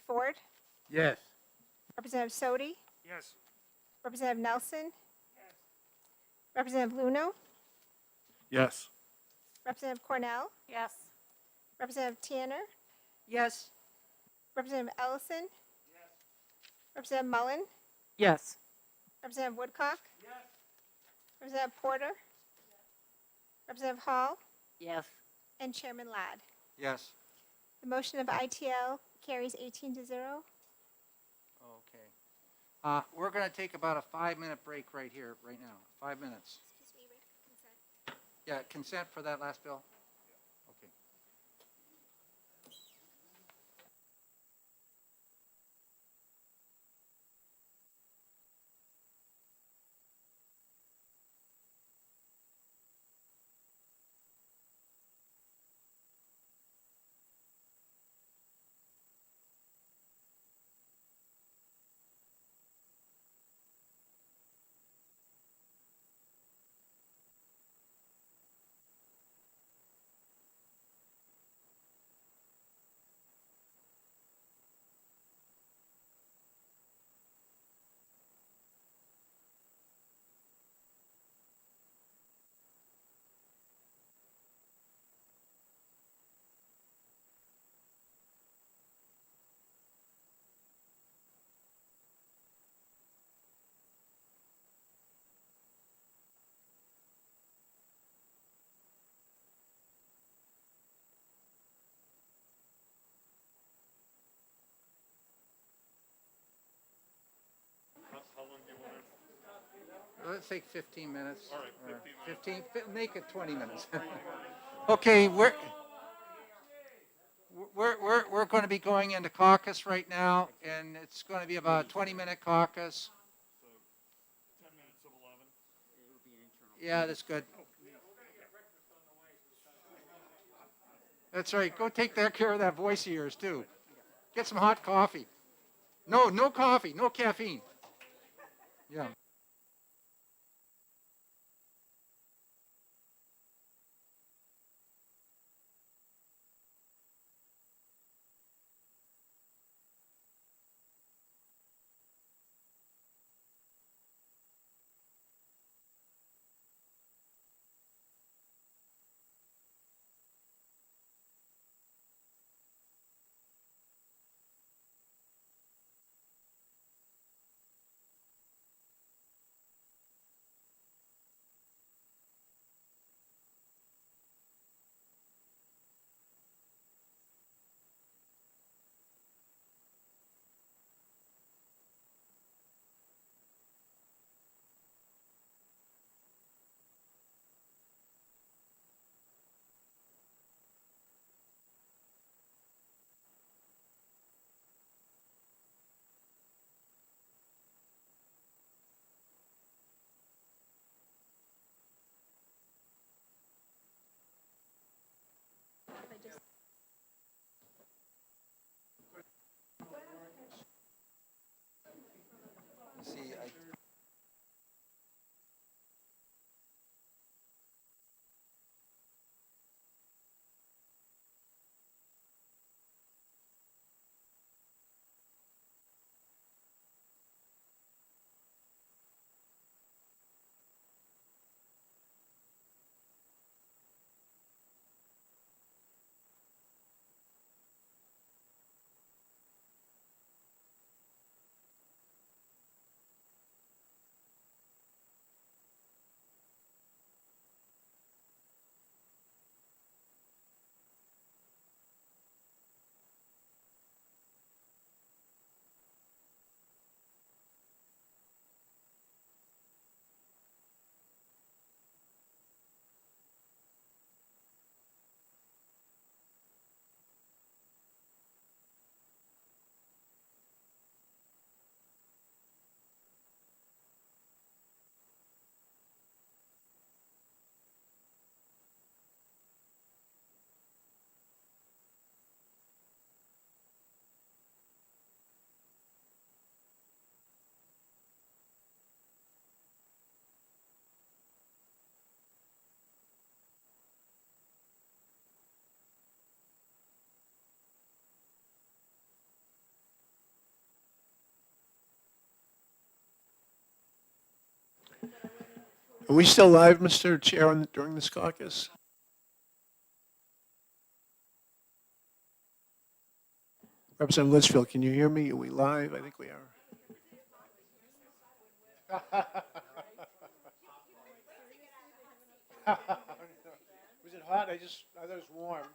Ford. Yes. Representative Sodi. Yes. Representative Nelson. Representative Luno. Yes. Representative Cornell. Yes. Representative Tanner. Yes. Representative Ellison. Representative Mullen. Yes. Representative Woodcock. Representative Porter. Representative Hall. Yes. And Chairman Ladd. Yes. The motion of ITL carries 18-0. Okay. We're going to take about a 5-minute break right here, right now. 5 minutes. Yeah, consent for that last bill? Okay. Let's take 15 minutes. All right, 15 minutes. Make it 20 minutes. Okay, we're going to be going into caucus right now, and it's going to be about a 20-minute caucus. So 10 minutes of 11. Yeah, that's good. That's right. Go take care of that voice of yours, too. Get some hot coffee. No coffee, no caffeine. Yeah. Are we still live, Mr. Chair, during this caucus? Representative Litchfield, can you hear me? Are we live? I think we are. Was it hot? I thought it was warm.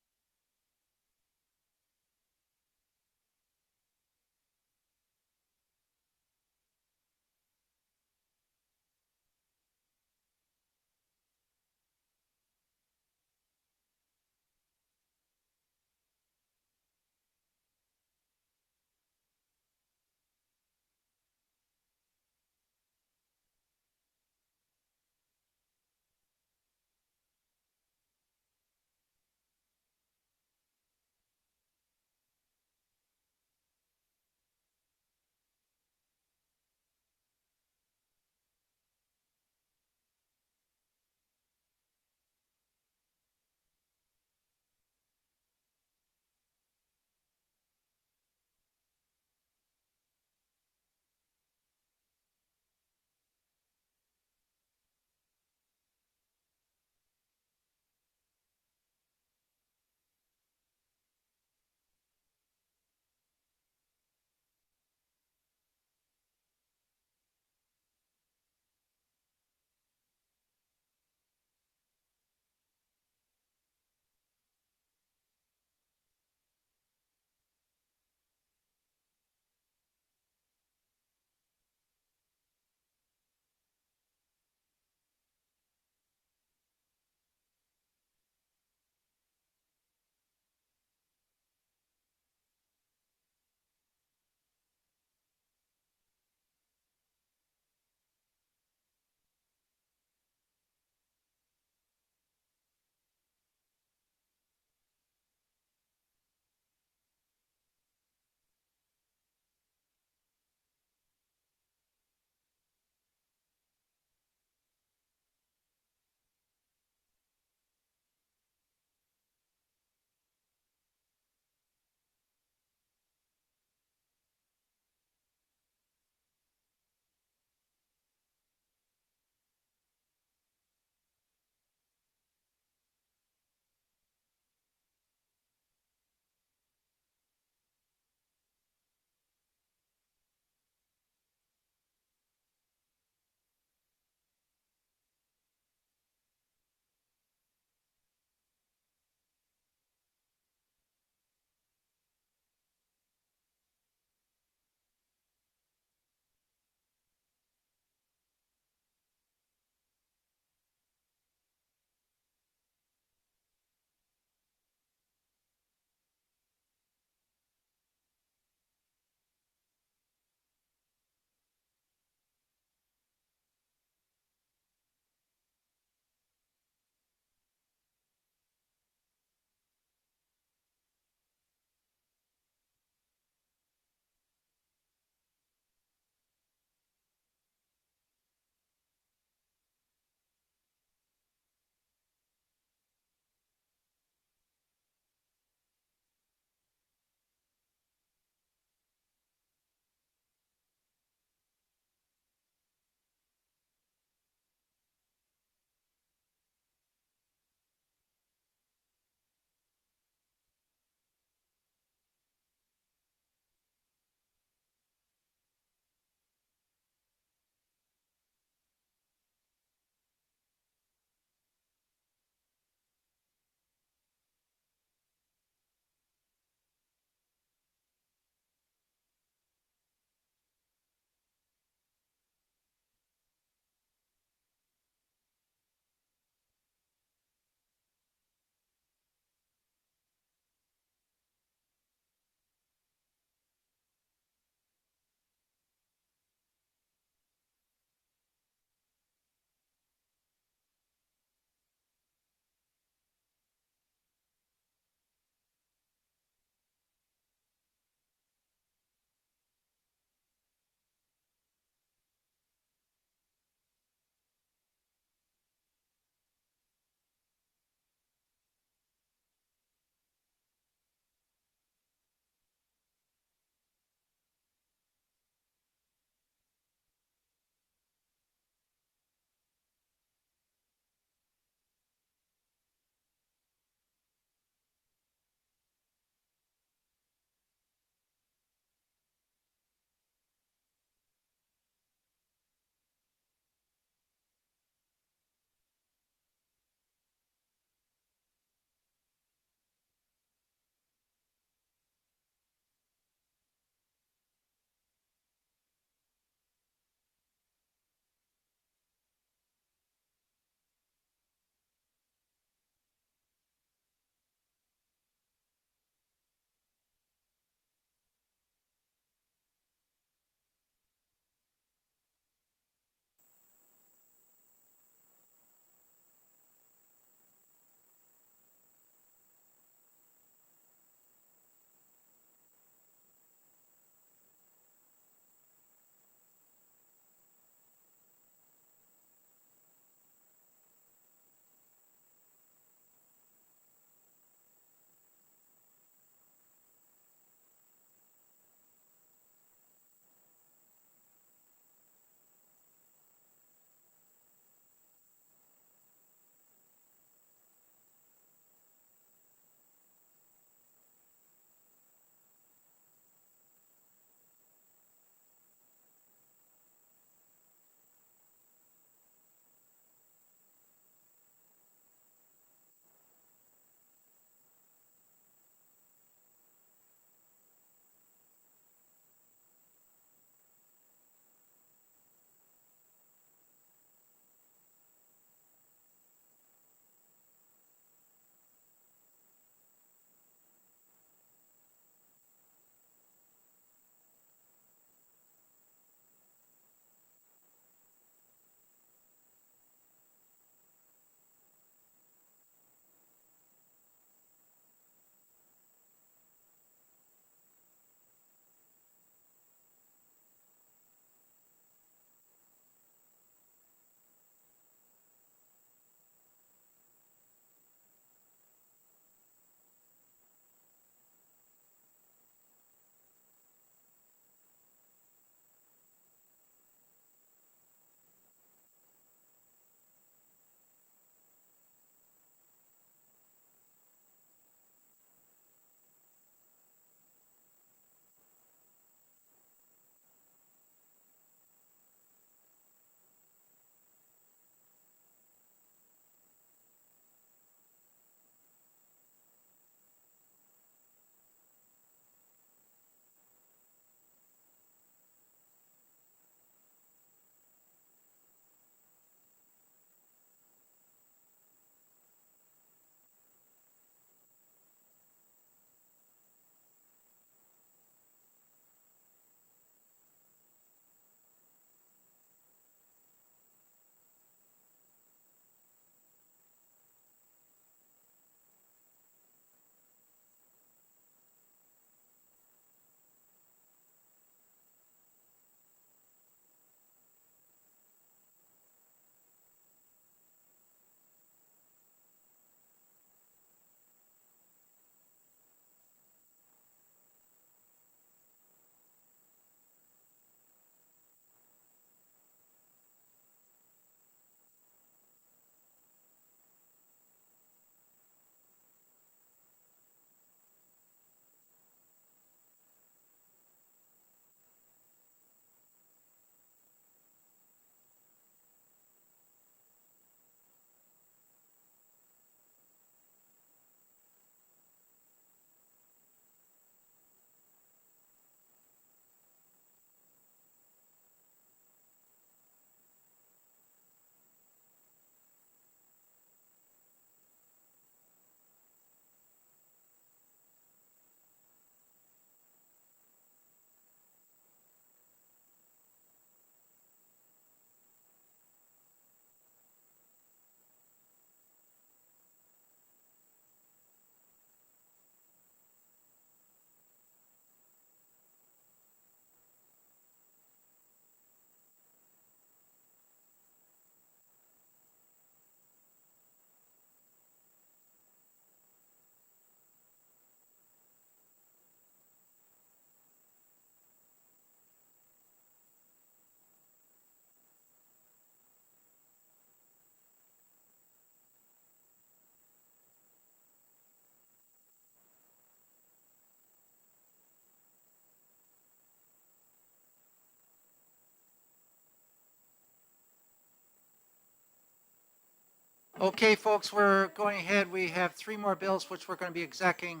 Okay, folks, we're going ahead. We have three more bills which we're going to be execing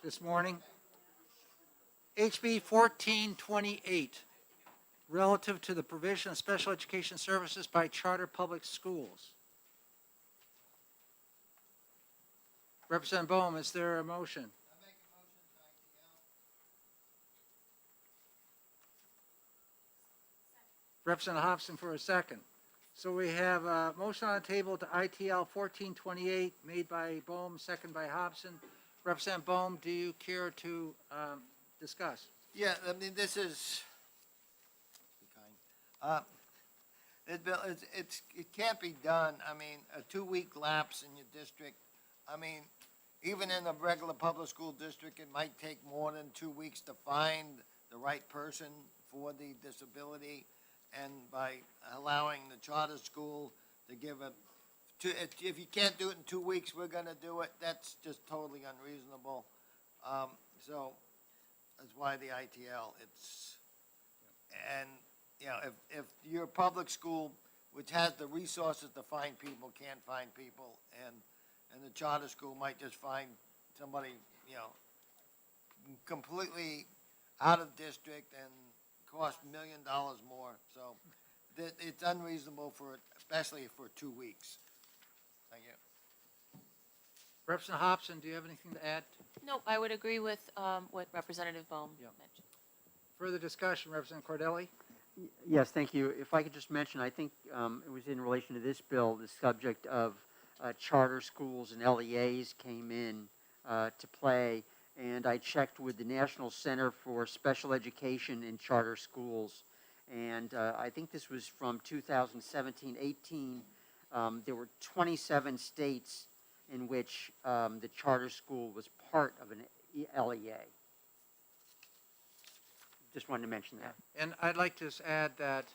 this morning. HB 1428, relative to the provision of special education services by charter public schools. Representative Bohm, is there a motion? Representative Hobson for a second. So we have a motion on the table to ITL 1428, made by Bohm, second by Hobson. Representative Bohm, do you care to discuss? Yeah, I mean, this is, be kind. It can't be done. I mean, a 2-week lapse in your district. I mean, even in a regular public school district, it might take more than 2 weeks to find the right person for the disability. And by allowing the charter school to give if you can't do it in 2 weeks, we're gonna do it, that's just totally unreasonable. So that's why the ITL, and, you know, if your public school, which has the resources to find people, can't find people, and the charter school might just find somebody, you know, completely out of district and cost $1 million more, so it's unreasonable especially for 2 weeks. Thank you. Representative Hobson, do you have anything to add? No, I would agree with what Representative Bohm Yeah. mentioned. Further discussion, Representative Cordelli? Yes, thank you. If I could just mention, I think it was in relation to this bill, the subject of charter schools and LEAs came in to play, and I checked with the National Center for Special Education in Charter Schools, and I think this was from 2017-18. There were 27 states in which the charter school was part of an LEA. Just wanted to mention that. And I'd like to just add that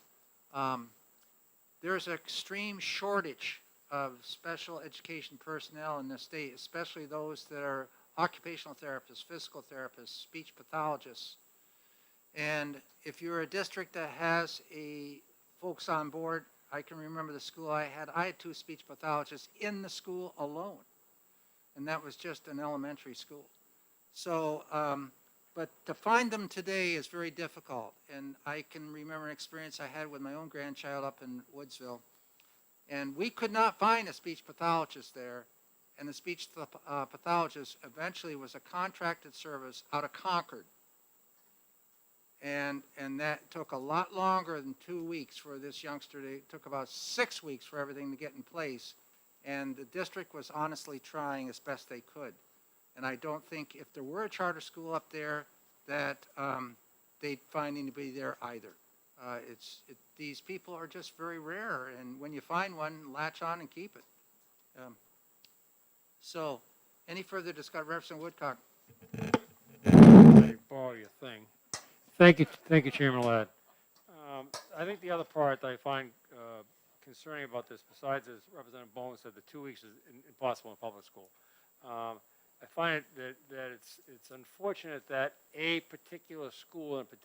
there's an extreme shortage of special education personnel in the state, especially those that are occupational therapists, physical therapists, speech pathologists. And if you're a district that has folks on board, I can remember the school I had 2 speech pathologists in the school alone. And that was just an elementary school. So, but to find them today is very difficult. And I can remember an experience I had with my own grandchild up in Woodsville. And we could not find a speech pathologist there. And the speech pathologist eventually was a contracted service out of Concord. And that took a lot longer than 2 weeks for this youngster. It took about 6 weeks for everything to get in place. And the district was honestly trying as best they could. And I don't think if there were a charter school up there that they'd find anybody there either. These people are just very rare, and when you find one, latch on and keep it. So, any further discussion? Representative Woodcock. I borrow your thing. Thank you, Chairman Ladd. I think the other part I find concerning about this, besides as Representative Bowen said, the 2 weeks is impossible in public school. I find that it's unfortunate that a particular school in a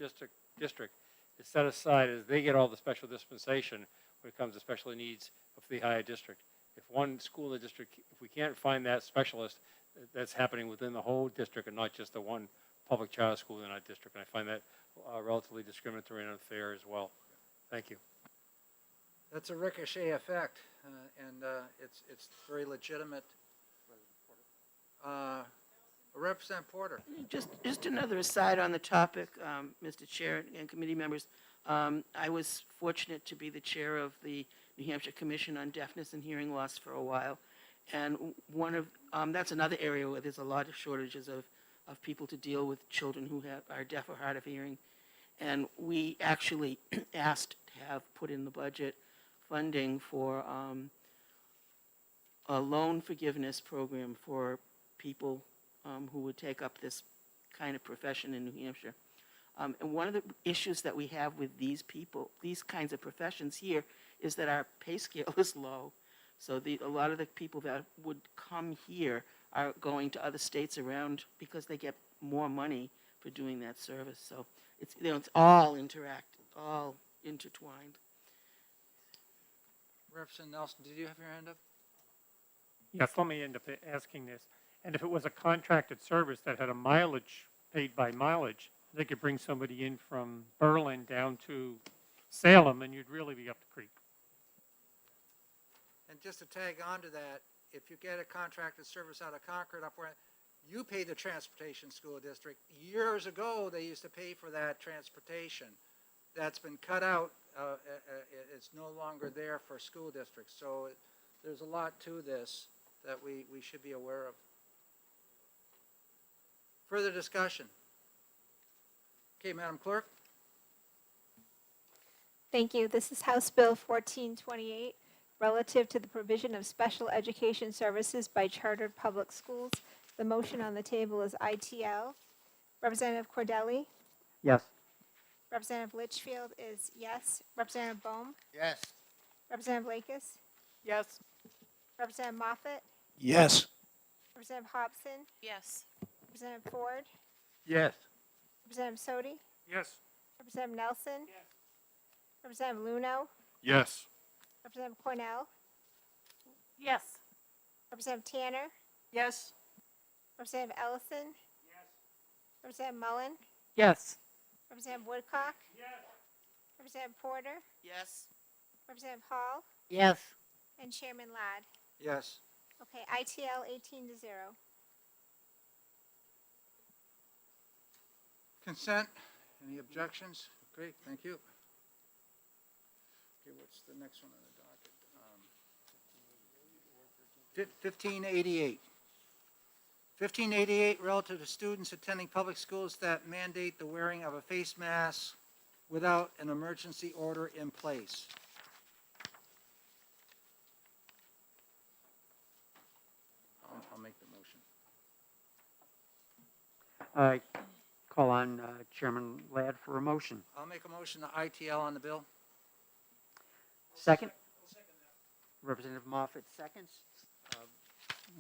district is set aside as they get all the special dispensation when it comes to special needs of the higher district. If one school in the district, if we can't find that specialist, that's happening within the whole district and not just the one public charter school in our district. And I find that relatively discriminatory and unfair as well. Thank you. That's a ricochet effect, and it's very legitimate. Representative Porter. Just another aside on the topic, Mr. Chair and committee members. I was fortunate to be the chair of the New Hampshire Commission on Deafness and Hearing Loss for a while. And that's another area where there's a lot of shortages of people to deal with children who are deaf or hard of hearing. And we actually asked to have put in the budget funding for a loan forgiveness program for people who would take up this kind of profession in New Hampshire. And one of the issues that we have with these people, these kinds of professions here, is that our pay scale is low. So a lot of the people that would come here are going to other states around because they get more money for doing that service. So it's all all intertwined. Representative Nelson, did you have your hand up? Yes, let me end up asking this. And if it was a contracted service that had a mileage, paid by mileage, they could bring somebody in from Berlin down to Salem, and you'd really be up the creek. And just to tag on to that, if you get a contracted service out of Concord up where you pay the transportation school district, years ago, they used to pay for that transportation. That's been cut out. It's no longer there for school districts. So there's a lot to this that we should be aware of. Further discussion? Okay, Madam Clerk? Thank you. This is House Bill 1428, relative to the provision of special education services by chartered public schools. The motion on the table is ITL. Representative Cordelli? Yes. Representative Litchfield is yes. Representative Bohm? Yes. Representative Lakis? Yes. Representative Moffett? Yes. Representative Hobson? Yes. Representative Ford? Yes. Representative Sodi? Yes. Representative Nelson? Representative Luno? Yes. Representative Cornell? Yes. Representative Tanner? Yes. Representative Ellison? Representative Mullen? Yes. Representative Woodcock? Representative Porter? Yes. Representative Hall? Yes. And Chairman Ladd. Yes. Okay, ITL 18-0. Consent? Any objections? Great, thank you. Okay, what's the next one on the docket? 1588. 1588, relative to students attending public schools that mandate the wearing of a face mask without an emergency order in place. I'll make the motion. I call on Chairman Ladd for a motion. I'll make a motion to ITL on the bill. Second? Representative Moffett seconds.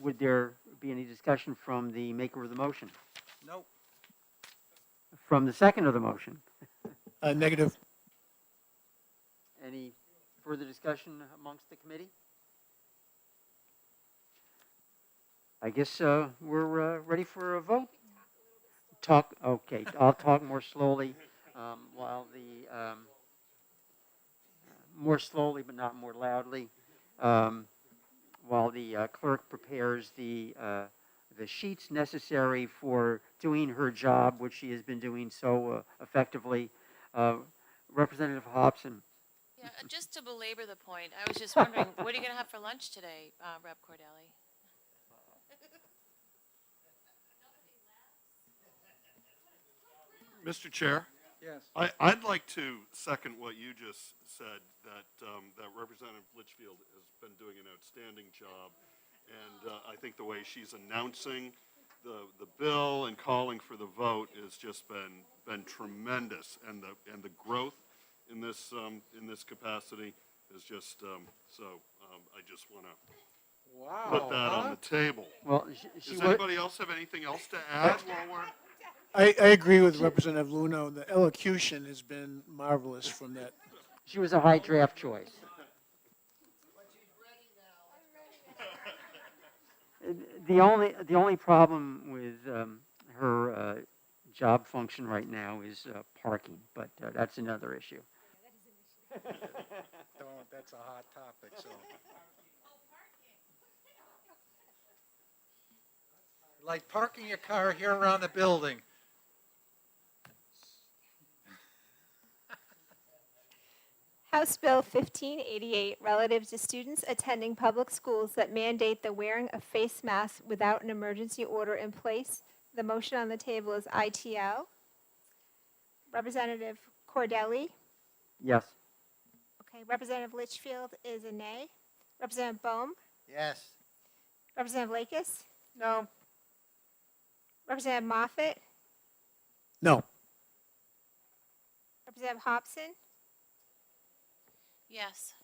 Would there be any discussion from the maker of the motion? Nope. From the second of the motion? Negative. Any further discussion amongst the committee? I guess we're ready for a vote. Okay, I'll talk more slowly more slowly but not more loudly, while the clerk prepares the sheets necessary for doing her job, which she has been doing so effectively. Representative Hobson. Yeah, just to belabor the point, I was just wondering, what are you going to have for lunch today, Rep. Cordelli? Mr. Chair, Yes. I'd like to second what you just said, that Representative Litchfield has been doing an outstanding job. And I think the way she's announcing the bill and calling for the vote has just been tremendous. And the growth in this capacity is just, I just want to put that on the table. Well, Does anybody else have anything else to add while we're? I agree with Representative Luno. The elocution has been marvelous from that. she was a high draft choice. The only problem with her job function right now is parking, but that's another issue. That's a hot topic, so. Like parking your car here around the building. House Bill 1588, relative to students attending public schools that mandate the wearing of face masks without an emergency order in place. The motion on the table is ITL. Representative Cordelli? Yes. Okay, Representative Litchfield is a nay. Representative Bohm? Yes. Representative Lakis? No. Representative Moffett? No. Representative Hobson? Yes.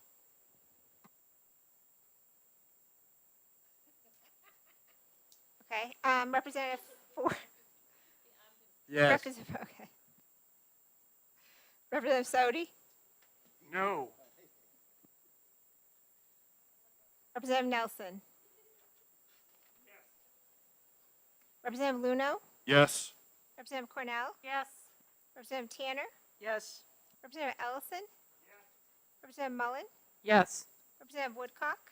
Okay, Representative Ford? Yes. Representative, okay. Representative Sodi? No. Representative Nelson? Representative Luno, Yes. Representative Cornell, Yes. Representative Tanner, Yes. Representative Ellison, Representative Mullen, Yes. Representative Woodcock,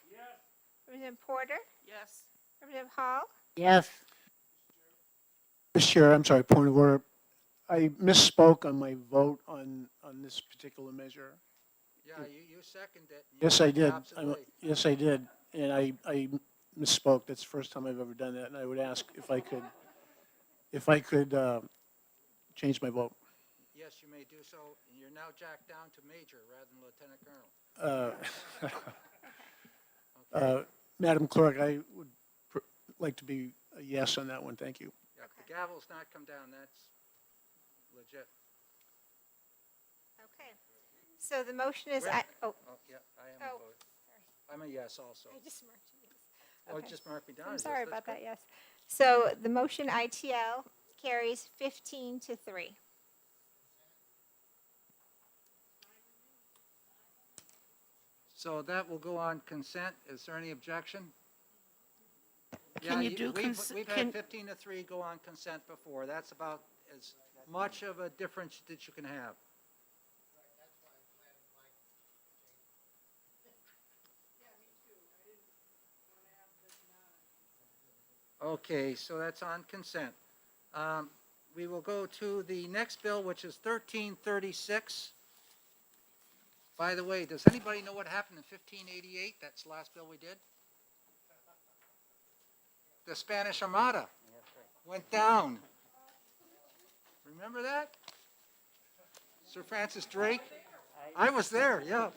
Representative Porter, Yes. Representative Hall, Yes. Mr. Chair, I'm sorry, point of order. I misspoke on my vote on this particular measure. Yeah, you seconded it. and you Yes, I went the did. opposite way. Yes, I did. And I misspoke. That's the first time I've ever done that. And I would ask if I could change my vote. Yes, you may do so. And you're now jacked down to major rather than lieutenant colonel. Okay. Madam Clerk, I would like to be a yes on that one. Thank you. Yeah, if the gavel's not come down, that's legit. Okay. So the motion is, Where- oh, Oh, yeah, I am Oh, a vote. I'm a yes also. I just marked you yes. Oh, Okay. just mark me down. I'm as yes. sorry That's about good. that, yes. So the motion ITL carries 15-3. So that will go on consent. Is there any objection? Can Yeah, you do we've had 15-3 go on consent before. That's about as much of a difference that you can have. Okay, so that's on consent. We will go to the next bill, which is 1336. By the way, does anybody know what happened in 1588? That's the last bill we did. The Spanish Armada went down. Remember that? Sir Francis Drake? I was there, yeah.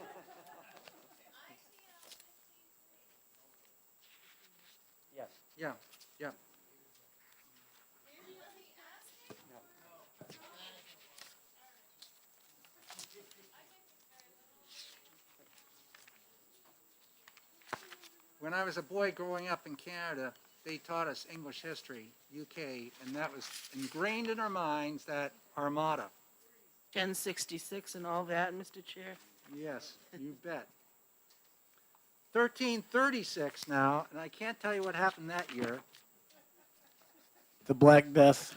Yes. Yeah, yeah. When I was a boy growing up in Canada, they taught us English history, UK, and that was ingrained in our minds, that Armada. 1066 and all that, Mr. Chair? Yes, you bet. 1336 now, and I can't tell you what happened that year. The Black Death.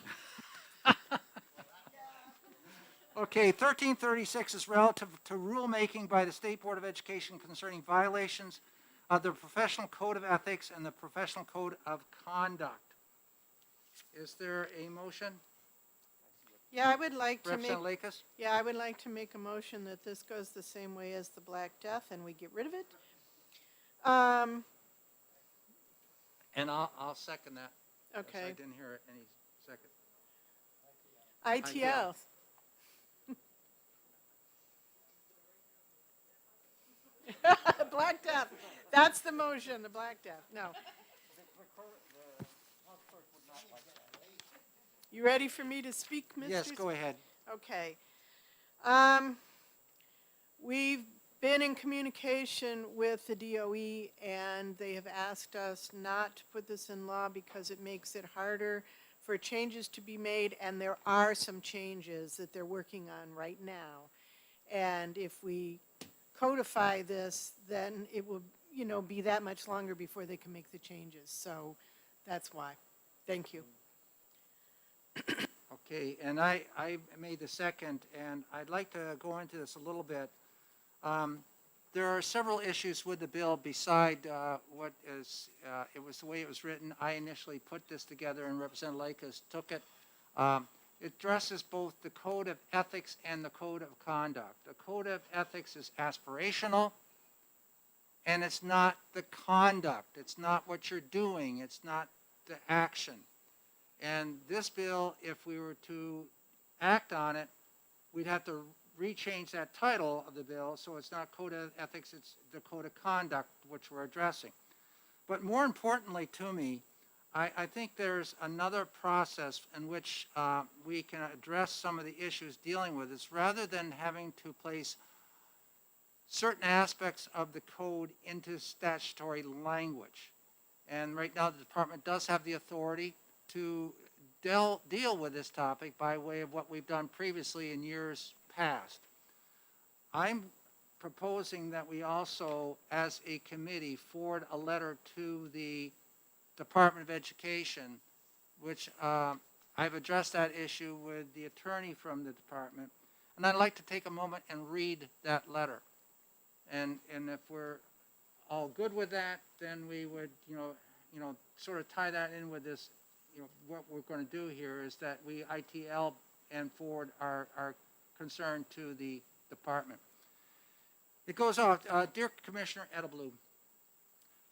Okay, 1336 is relative to rulemaking by the State Board of Education concerning violations of the Professional Code of Ethics and the Professional Code of Conduct. Is there a motion? Yeah, I would like to make, Representative Lakis? yeah, I would like to make a motion that this goes the same way as the Black Death and we get rid of it. And I'll second that. 'Cause I Okay, didn't hear any second. ITL. Black Death, that's the motion, the Black Death, no. You ready for me to speak, Mr. Yes, go ahead. Okay. We've been in communication with the DOE, and they have asked us not to put this in law because it makes it harder for changes to be made, and there are some changes that they're working on right now. And if we codify this, then it will, be that much longer before they can make the changes. So that's why. Thank you. Okay, and I made the second, and I'd like to go into this a little bit. There are several issues with the bill beside what is, it was the way it was written. I initially put this together, and Representative Lakis took it. It addresses both the Code of Ethics and the Code of Conduct. The Code of Ethics is aspirational, and it's not the conduct. It's not what you're doing. It's not the action. And this bill, if we were to act on it, we'd have to rechange that title of the bill, so it's not Code of Ethics, it's the Code of Conduct, which we're addressing. But more importantly to me, I think there's another process in which we can address some of the issues dealing with this, rather than having to place certain aspects of the code into statutory language. And right now, the department does have the authority to deal with this topic by way of what we've done previously in years past. I'm proposing that we also, as a committee, forward a letter to the Department of Education which I've addressed that issue with the attorney from the department, and I'd like to take a moment and read that letter. And if we're all good with that, then we would, sort of tie that in with this, what we're going to do here is that we ITL and forward our concern to the department. It goes off, Dear Commissioner Edelblum,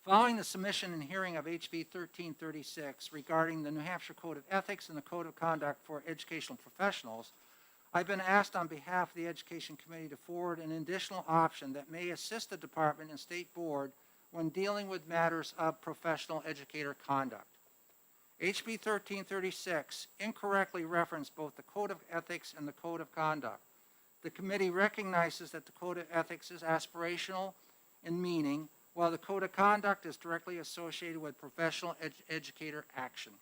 following the submission and hearing of HB 1336 regarding the New Hampshire Code of Ethics and the Code of Conduct for Educational Professionals, I've been asked on behalf of the Education Committee to forward an additional option that may assist the department and state board when dealing with matters of professional educator conduct. HB 1336 incorrectly referenced both the Code of Ethics and the Code of Conduct. The committee recognizes that the Code of Ethics is aspirational in meaning, while the Code of Conduct is directly associated with professional educator action.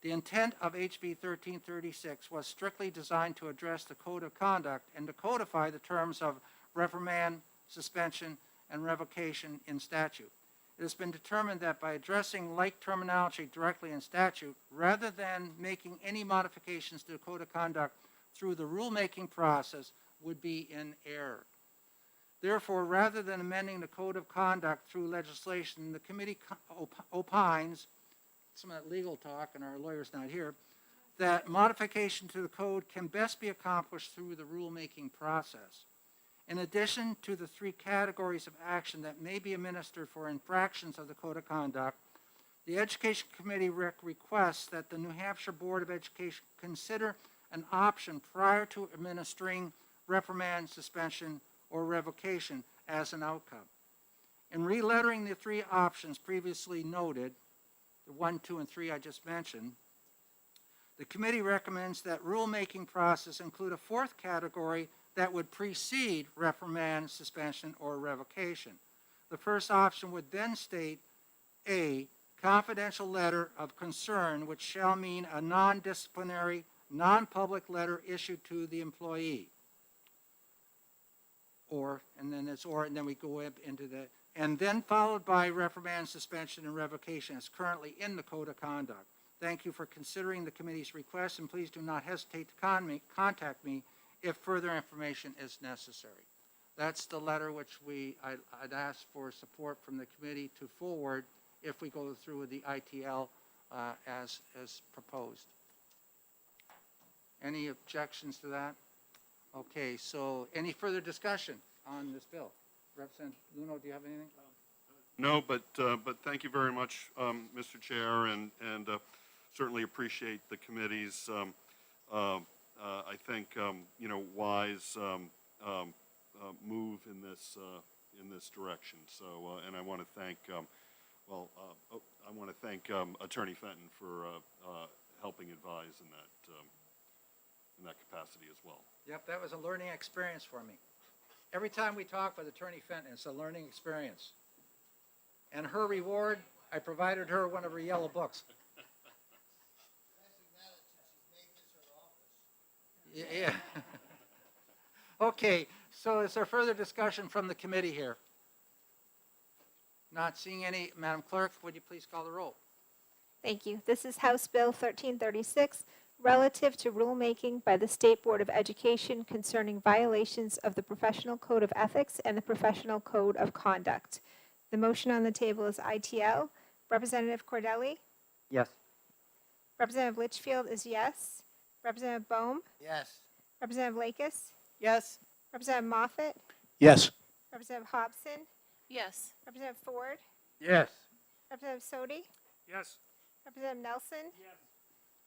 The intent of HB 1336 was strictly designed to address the Code of Conduct and to codify the terms of reprimand, suspension, and revocation in statute. It has been determined that by addressing like terminology directly in statute, rather than making any modifications to the Code of Conduct through the rulemaking process, would be in error. Therefore, rather than amending the Code of Conduct through legislation, the committee opines, some of that legal talk, and our lawyer's not here, that modification to the code can best be accomplished through the rulemaking process. In addition to the three categories of action that may be administered for infractions of the Code of Conduct, the Education Committee requests that the New Hampshire Board of Education consider an option prior to administering reprimand, suspension, or revocation as an outcome. In relettering the three options previously noted, the 1, 2, and 3 I just mentioned, the committee recommends that rulemaking process include a fourth category that would precede reprimand, suspension, or revocation. The first option would then state a confidential letter of concern, which shall mean a non-disciplinary, non-public letter issued to the employee. And then we go up into the, and then followed by reprimand, suspension, and revocation as currently in the Code of Conduct. Thank you for considering the committee's request, and please do not hesitate to contact me if further information is necessary. That's the letter which I'd ask for support from the committee to forward if we go through with the ITL as proposed. Any objections to that? Okay, so any further discussion on this bill? Representative Luno, do you have anything? No, but thank you very much, Mr. Chair, and certainly appreciate the committee's, I think, wise move in this direction. So, and I want to thank, I want to thank Attorney Fenton for helping advise in that capacity as well. Yep, that was a learning experience for me. Every time we talk with Attorney Fenton, it's a learning experience. And her reward, I provided her one of her yellow books. Yeah. Okay, so is there further discussion from the committee here? Not seeing any. Madam Clerk, would you please call the roll? Thank you. This is House Bill 1336, relative to rulemaking by the State Board of Education concerning violations of the Professional Code of Ethics and the Professional Code of Conduct. The motion on the table is ITL. Representative Cordelli? Yes. Representative Litchfield is yes. Representative Bohm? Yes. Representative Lakis? Yes. Representative Moffett? Yes. Representative Hobson? Yes. Representative Ford? Yes. Representative Sodi? Yes. Representative Nelson? Yes.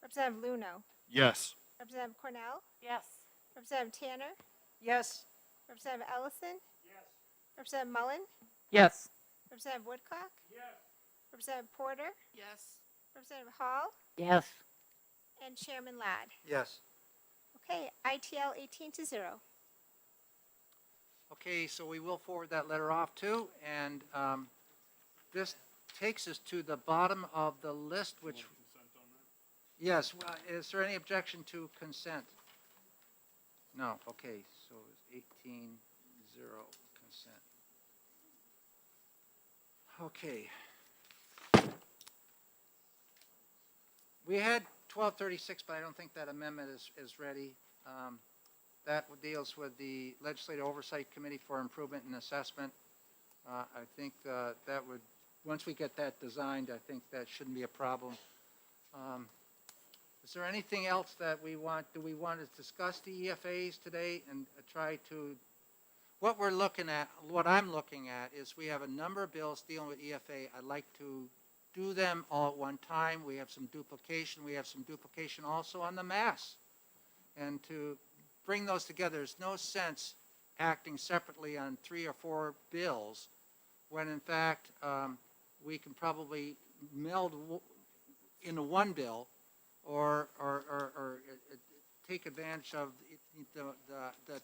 Representative Luno? Yes. Representative Cornell? Yes. Representative Tanner? Yes. Representative Ellison? Yes. Representative Mullen? Yes. Representative Woodcock? Yes. Representative Porter? Yes. Representative Hall? Yes. And Chairman Ladd. Yes. Okay, ITL 18-0. Okay, so we will forward that letter off too, and this takes us to the bottom of the list, which. Yes, is there any objection to consent? No, okay, so it's 18-0 consent. Okay. We had 1236, but I don't think that amendment is ready. That deals with the Legislative Oversight Committee for Improvement and Assessment. I think that would, once we get that designed, I think that shouldn't be a problem. Is there anything else that do we want to discuss the EFAs today and try to, what I'm looking at is we have a number of bills dealing with EFA. I'd like to do them all at one time. We have some duplication. We have some duplication also on the mass. And to bring those together, there's no sense acting separately on 3 or 4 bills when in fact we can probably meld into one bill or take advantage of the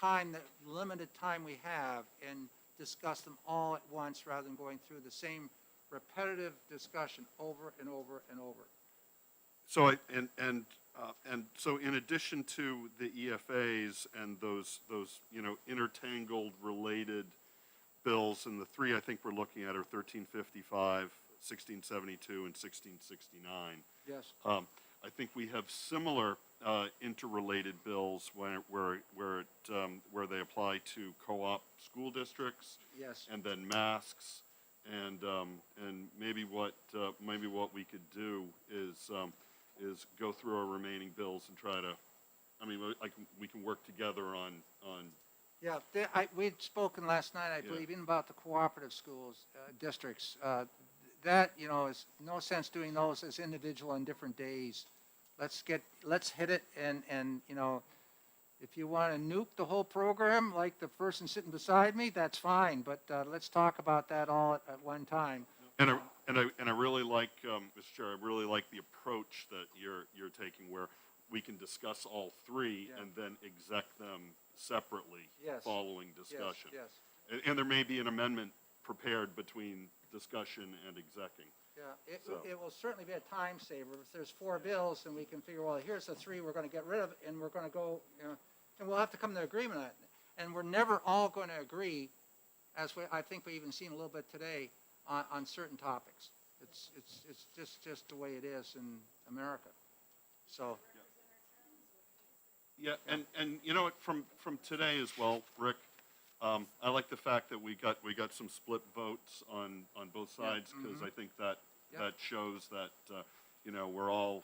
time, the limited time we have, and discuss them all at once rather than going through the same repetitive discussion over and over and over. So so in addition to the EFAs and those intertangled related bills, and the 3 I think we're looking at are 1355, 1672, and 1669. Yes. I think we have similar interrelated bills where they apply to co-op school districts. Yes. And then masks, and maybe what we could do is go through our remaining bills and try to, we can work together on. Yeah, we'd spoken last night, I believe, even about the cooperative schools, districts. That, is no sense doing those as individual on different days. Let's hit it, and if you want to nuke the whole program like the person sitting beside me, that's fine, but let's talk about that all at one time. And I really like, Mr. Chair, I really like the approach that you're taking, where we can discuss all 3 and then exec them separately following discussion. Yes. And there may be an amendment prepared between discussion and execing. Yeah, it will certainly be a time saver. If there's 4 bills and we can figure, well, here's the 3 we're going to get rid of, and we're going to go, and we'll have to come to agreement on it. And we're never all going to agree, as I think we even seen a little bit today, on certain topics. It's just the way it is in America. So. Yeah, and from today as well, Rick, I like the fact that we got some split votes on both sides, because I think that shows that we're all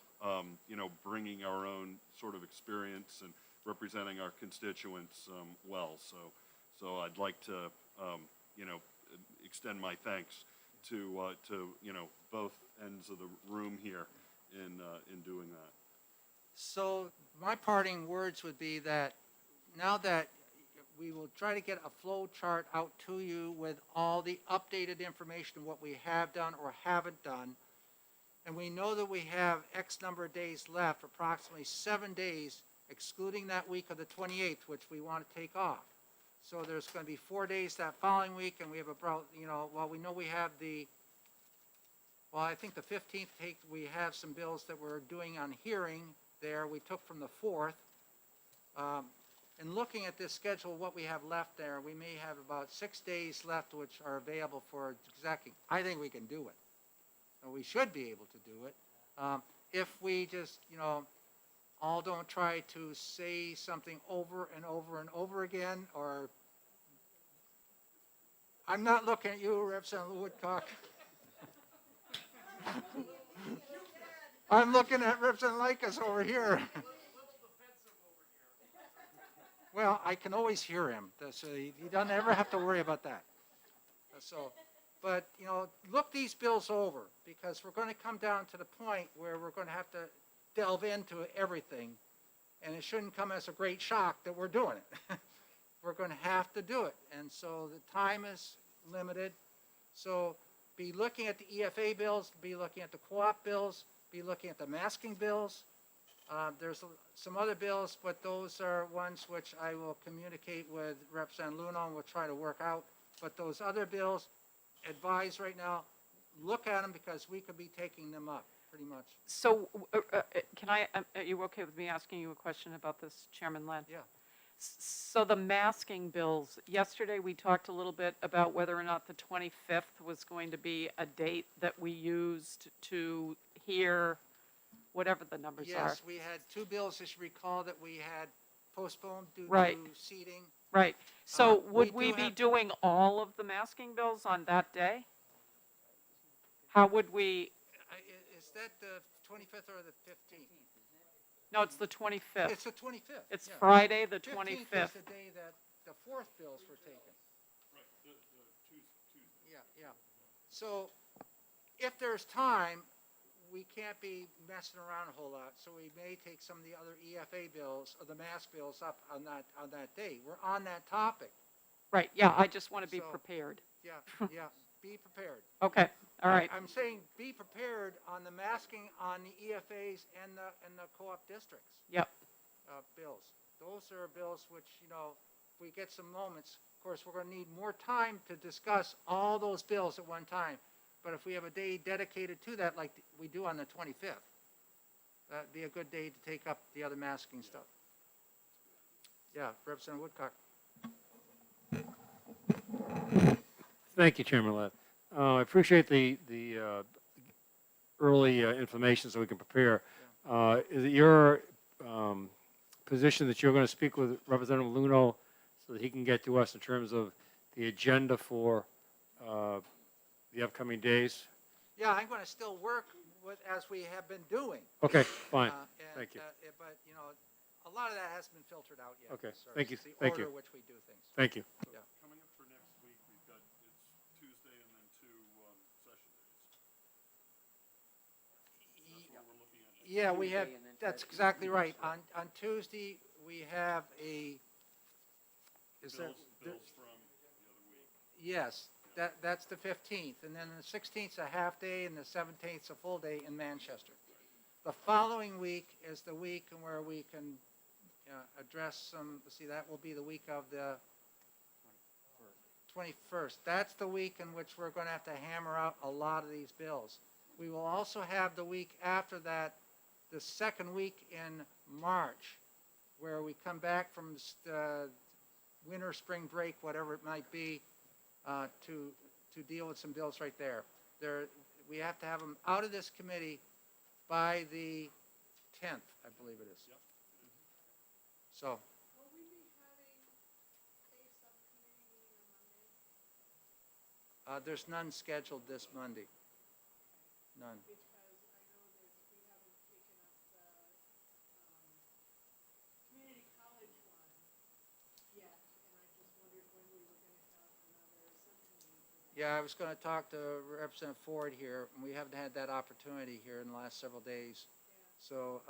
bringing our own sort of experience and representing our constituents well. So I'd like to extend my thanks to both ends of the room here in doing that. So my parting words would be that now that we will try to get a flow chart out to you with all the updated information of what we have done or haven't done, and we know that we have X number of days left, approximately 7 days, excluding that week of the 28th, which we want to take off. So there's going to be 4 days that following week, and we have about, we know we have I think the 15th we have some bills that we're doing on hearing there. We took from the 4th. And looking at this schedule, what we have left there, we may have about 6 days left which are available for executing. I think we can do it. Or we should be able to do it. If we just, all don't try to say something over and over and over again, or I'm not looking at you, Representative Woodcock. I'm looking at Representative Likas over here. Well, I can always hear him, so he doesn't ever have to worry about that. But, look these bills over, because we're going to come down to the point where we're going to have to delve into everything, and it shouldn't come as a great shock that we're doing it. We're going to have to do it, and so the time is limited. So be looking at the EFA bills, be looking at the co-op bills, be looking at the masking bills. There's some other bills, but those are ones which I will communicate with Representative Luno and we'll try to work out. But those other bills, advise right now, look at them, because we could be taking them up pretty much. So are you okay with me asking you a question about this, Chairman Len? Yeah. So the masking bills, yesterday we talked a little bit about whether or not the 25th was going to be a date that we used to hear whatever the numbers are. Yes, we had two bills, as you recall, that we had postponed due Right. to seating. Right. So we would we do be have- doing all of the masking bills on that day? How would we, Is that the 25th or the 15th? no, it's the 25th. It's the 25th. It's yeah. Friday, the 15th 25th. is the day that the fourth bills were taken. Yeah, yeah. So if there's time, we can't be messing around a whole lot, so we may take some of the other EFA bills or the mask bills up on that day. We're on that topic. Right, yeah, I just want to be So- prepared. Yeah, yeah. Be prepared. Okay, all right. I'm saying be prepared on the masking on the EFAs and the co-op districts. Yep. Bills. Those are bills which, if we get some moments, of course, we're going to need more time to discuss all those bills at one time. But if we have a day dedicated to that, like we do on the 25th, that'd be a good day to take up the other masking stuff. Yeah, Representative Woodcock. Thank you, Chairman Ladd. I appreciate the early information so we can prepare. Is it your position that you're going to speak with Representative Luno so that he can get to us in terms of the agenda for the upcoming days? Yeah, I'm going to still work as we have been doing. Okay, fine. Thank you. But, a lot of that hasn't been filtered out yet. Okay, sir. thank you, It's the thank order you. in which we do things. Thank you. Yeah. Coming up for next week, we've got, it's Tuesday and then two session days. That's what we're looking at. Yeah, we have, that's exactly right. On Tuesday, we have is there? Bills from the other week. Yes, that's the 15th. And then the 16th is a half day and the 17th is a full day in Manchester. The following week is the week where we can address some, see, that will be the week of the 21st. That's the week in which we're going to have to hammer out a lot of these bills. We will also have the week after that, the second week in March, where we come back from winter, spring break, whatever it might be, to deal with some bills right there. We have to have them out of this committee by the 10th, I believe it is. Yep. So, there's none scheduled this Monday. None. Yeah, I was going to talk to Representative Ford here, and we haven't had that opportunity here in the last several days. So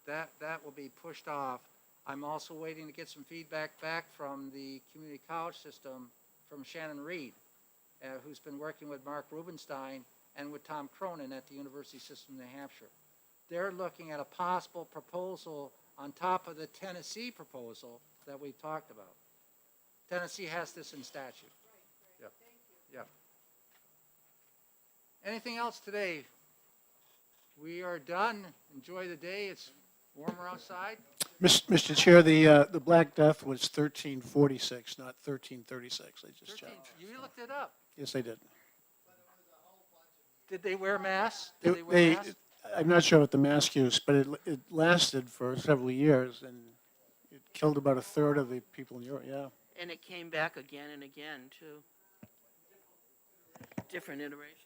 that will be pushed off. I'm also waiting to get some feedback back from the community college system from Shannon Reed, who's been working with Mark Rubenstein and with Tom Cronin at the University System of New Hampshire. They're looking at a possible proposal on top of the Tennessee proposal that we talked about. Tennessee has this in statute. Yep. Yep. Anything else today? We are done. Enjoy the day. It's warmer outside. Mr. Chair, the Black Death was 1346, not 1336. I just 13. checked. You looked it up. Yes, I did. Did they wear masks? Did they wear masks? I'm not sure about the mask use, but it lasted for several years, and it killed about a third of the people in Europe, yeah. And it came back again and again, too. Different iterations.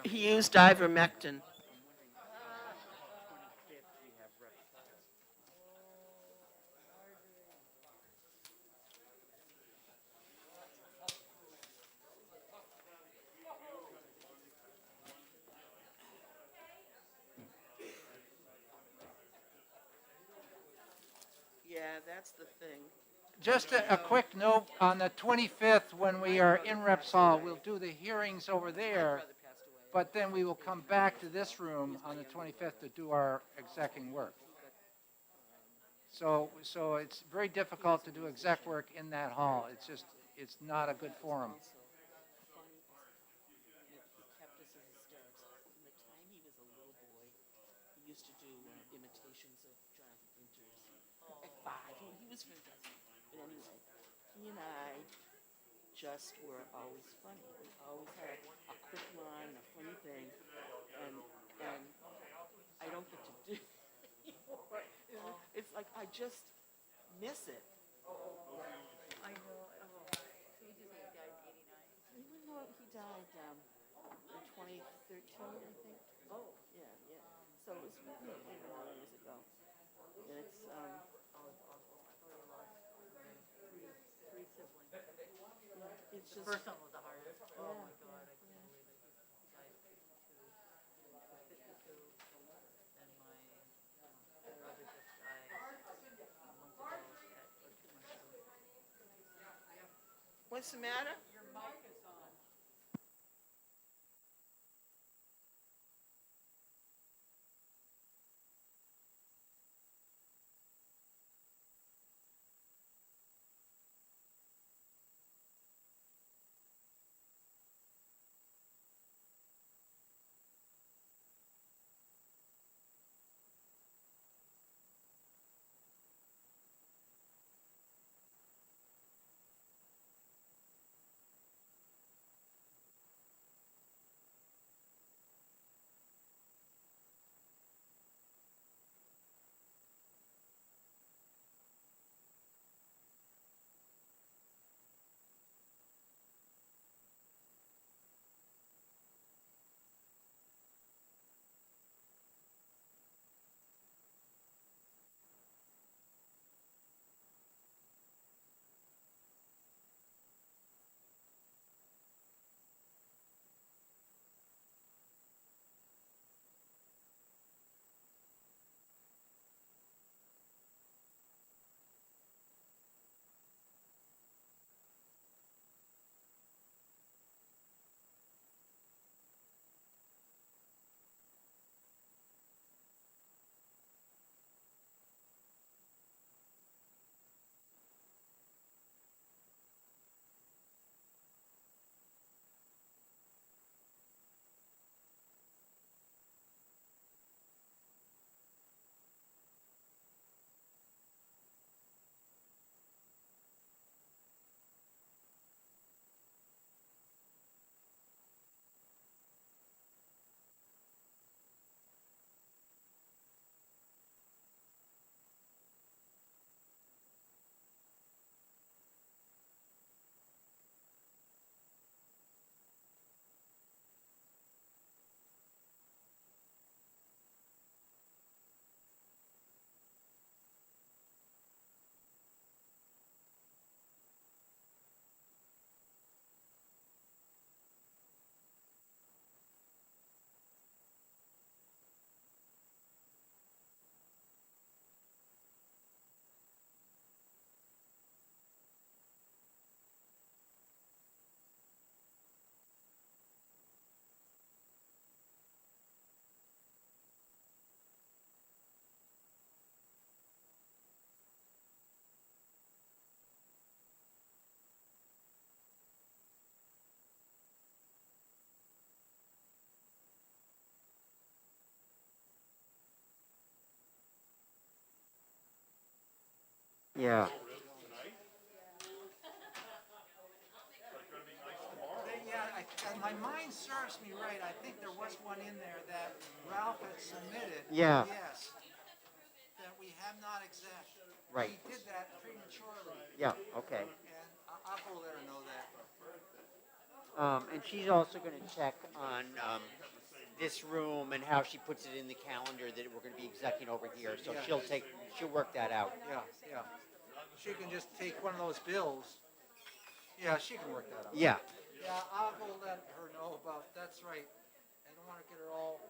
He used ivermectin. Yeah, that's the thing. Just a quick note, on the 25th, when we are in Reps Hall, we'll do the hearings over there, but then we will come back to this room on the 25th to do our execing work. So it's very difficult to do exec work in that hall. It's not a good forum. Used to do imitations of Jonathan Winters at 5. He was fantastic. But anyway, he and I just were always funny. He always had a quick line, a funny thing, and I don't get to do anymore. It's like I just miss it. I know. Even though he died in 2013, I think. Oh. Yeah, yeah. So it was many years ago. And it's Three siblings. yeah, it's The just first one was the hardest. Oh yeah, my God, I yeah. can't believe it. He died at 52. He was 52, and my brother just died a month ago, or 2 months ago. What's the matter? Your mic is on. Yeah. And my mind serves me right, I think there was one in there that Ralph had submitted. Yeah. Yes, that we have not exacted. Right. He did that prematurely, Yeah, okay. and I'll go let her know that. And she's also going to check on this room and how she puts it in the calendar that we're going to be executing over here. So Yeah. she'll work that out. Yeah, yeah. She can just take one of those bills. Yeah, she can work that out. Yeah. Yeah, I'll go let her know about, that's right. I don't want to get her all.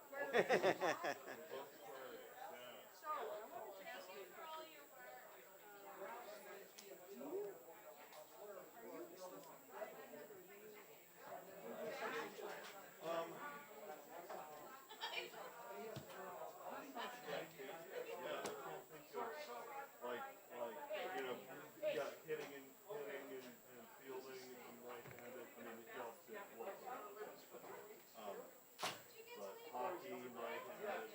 You know, yeah, hitting and fielding and right-handed. I mean, you all did work. But hockey, right-handed,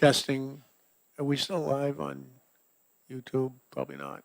Testing. Are we still live on YouTube? Probably not.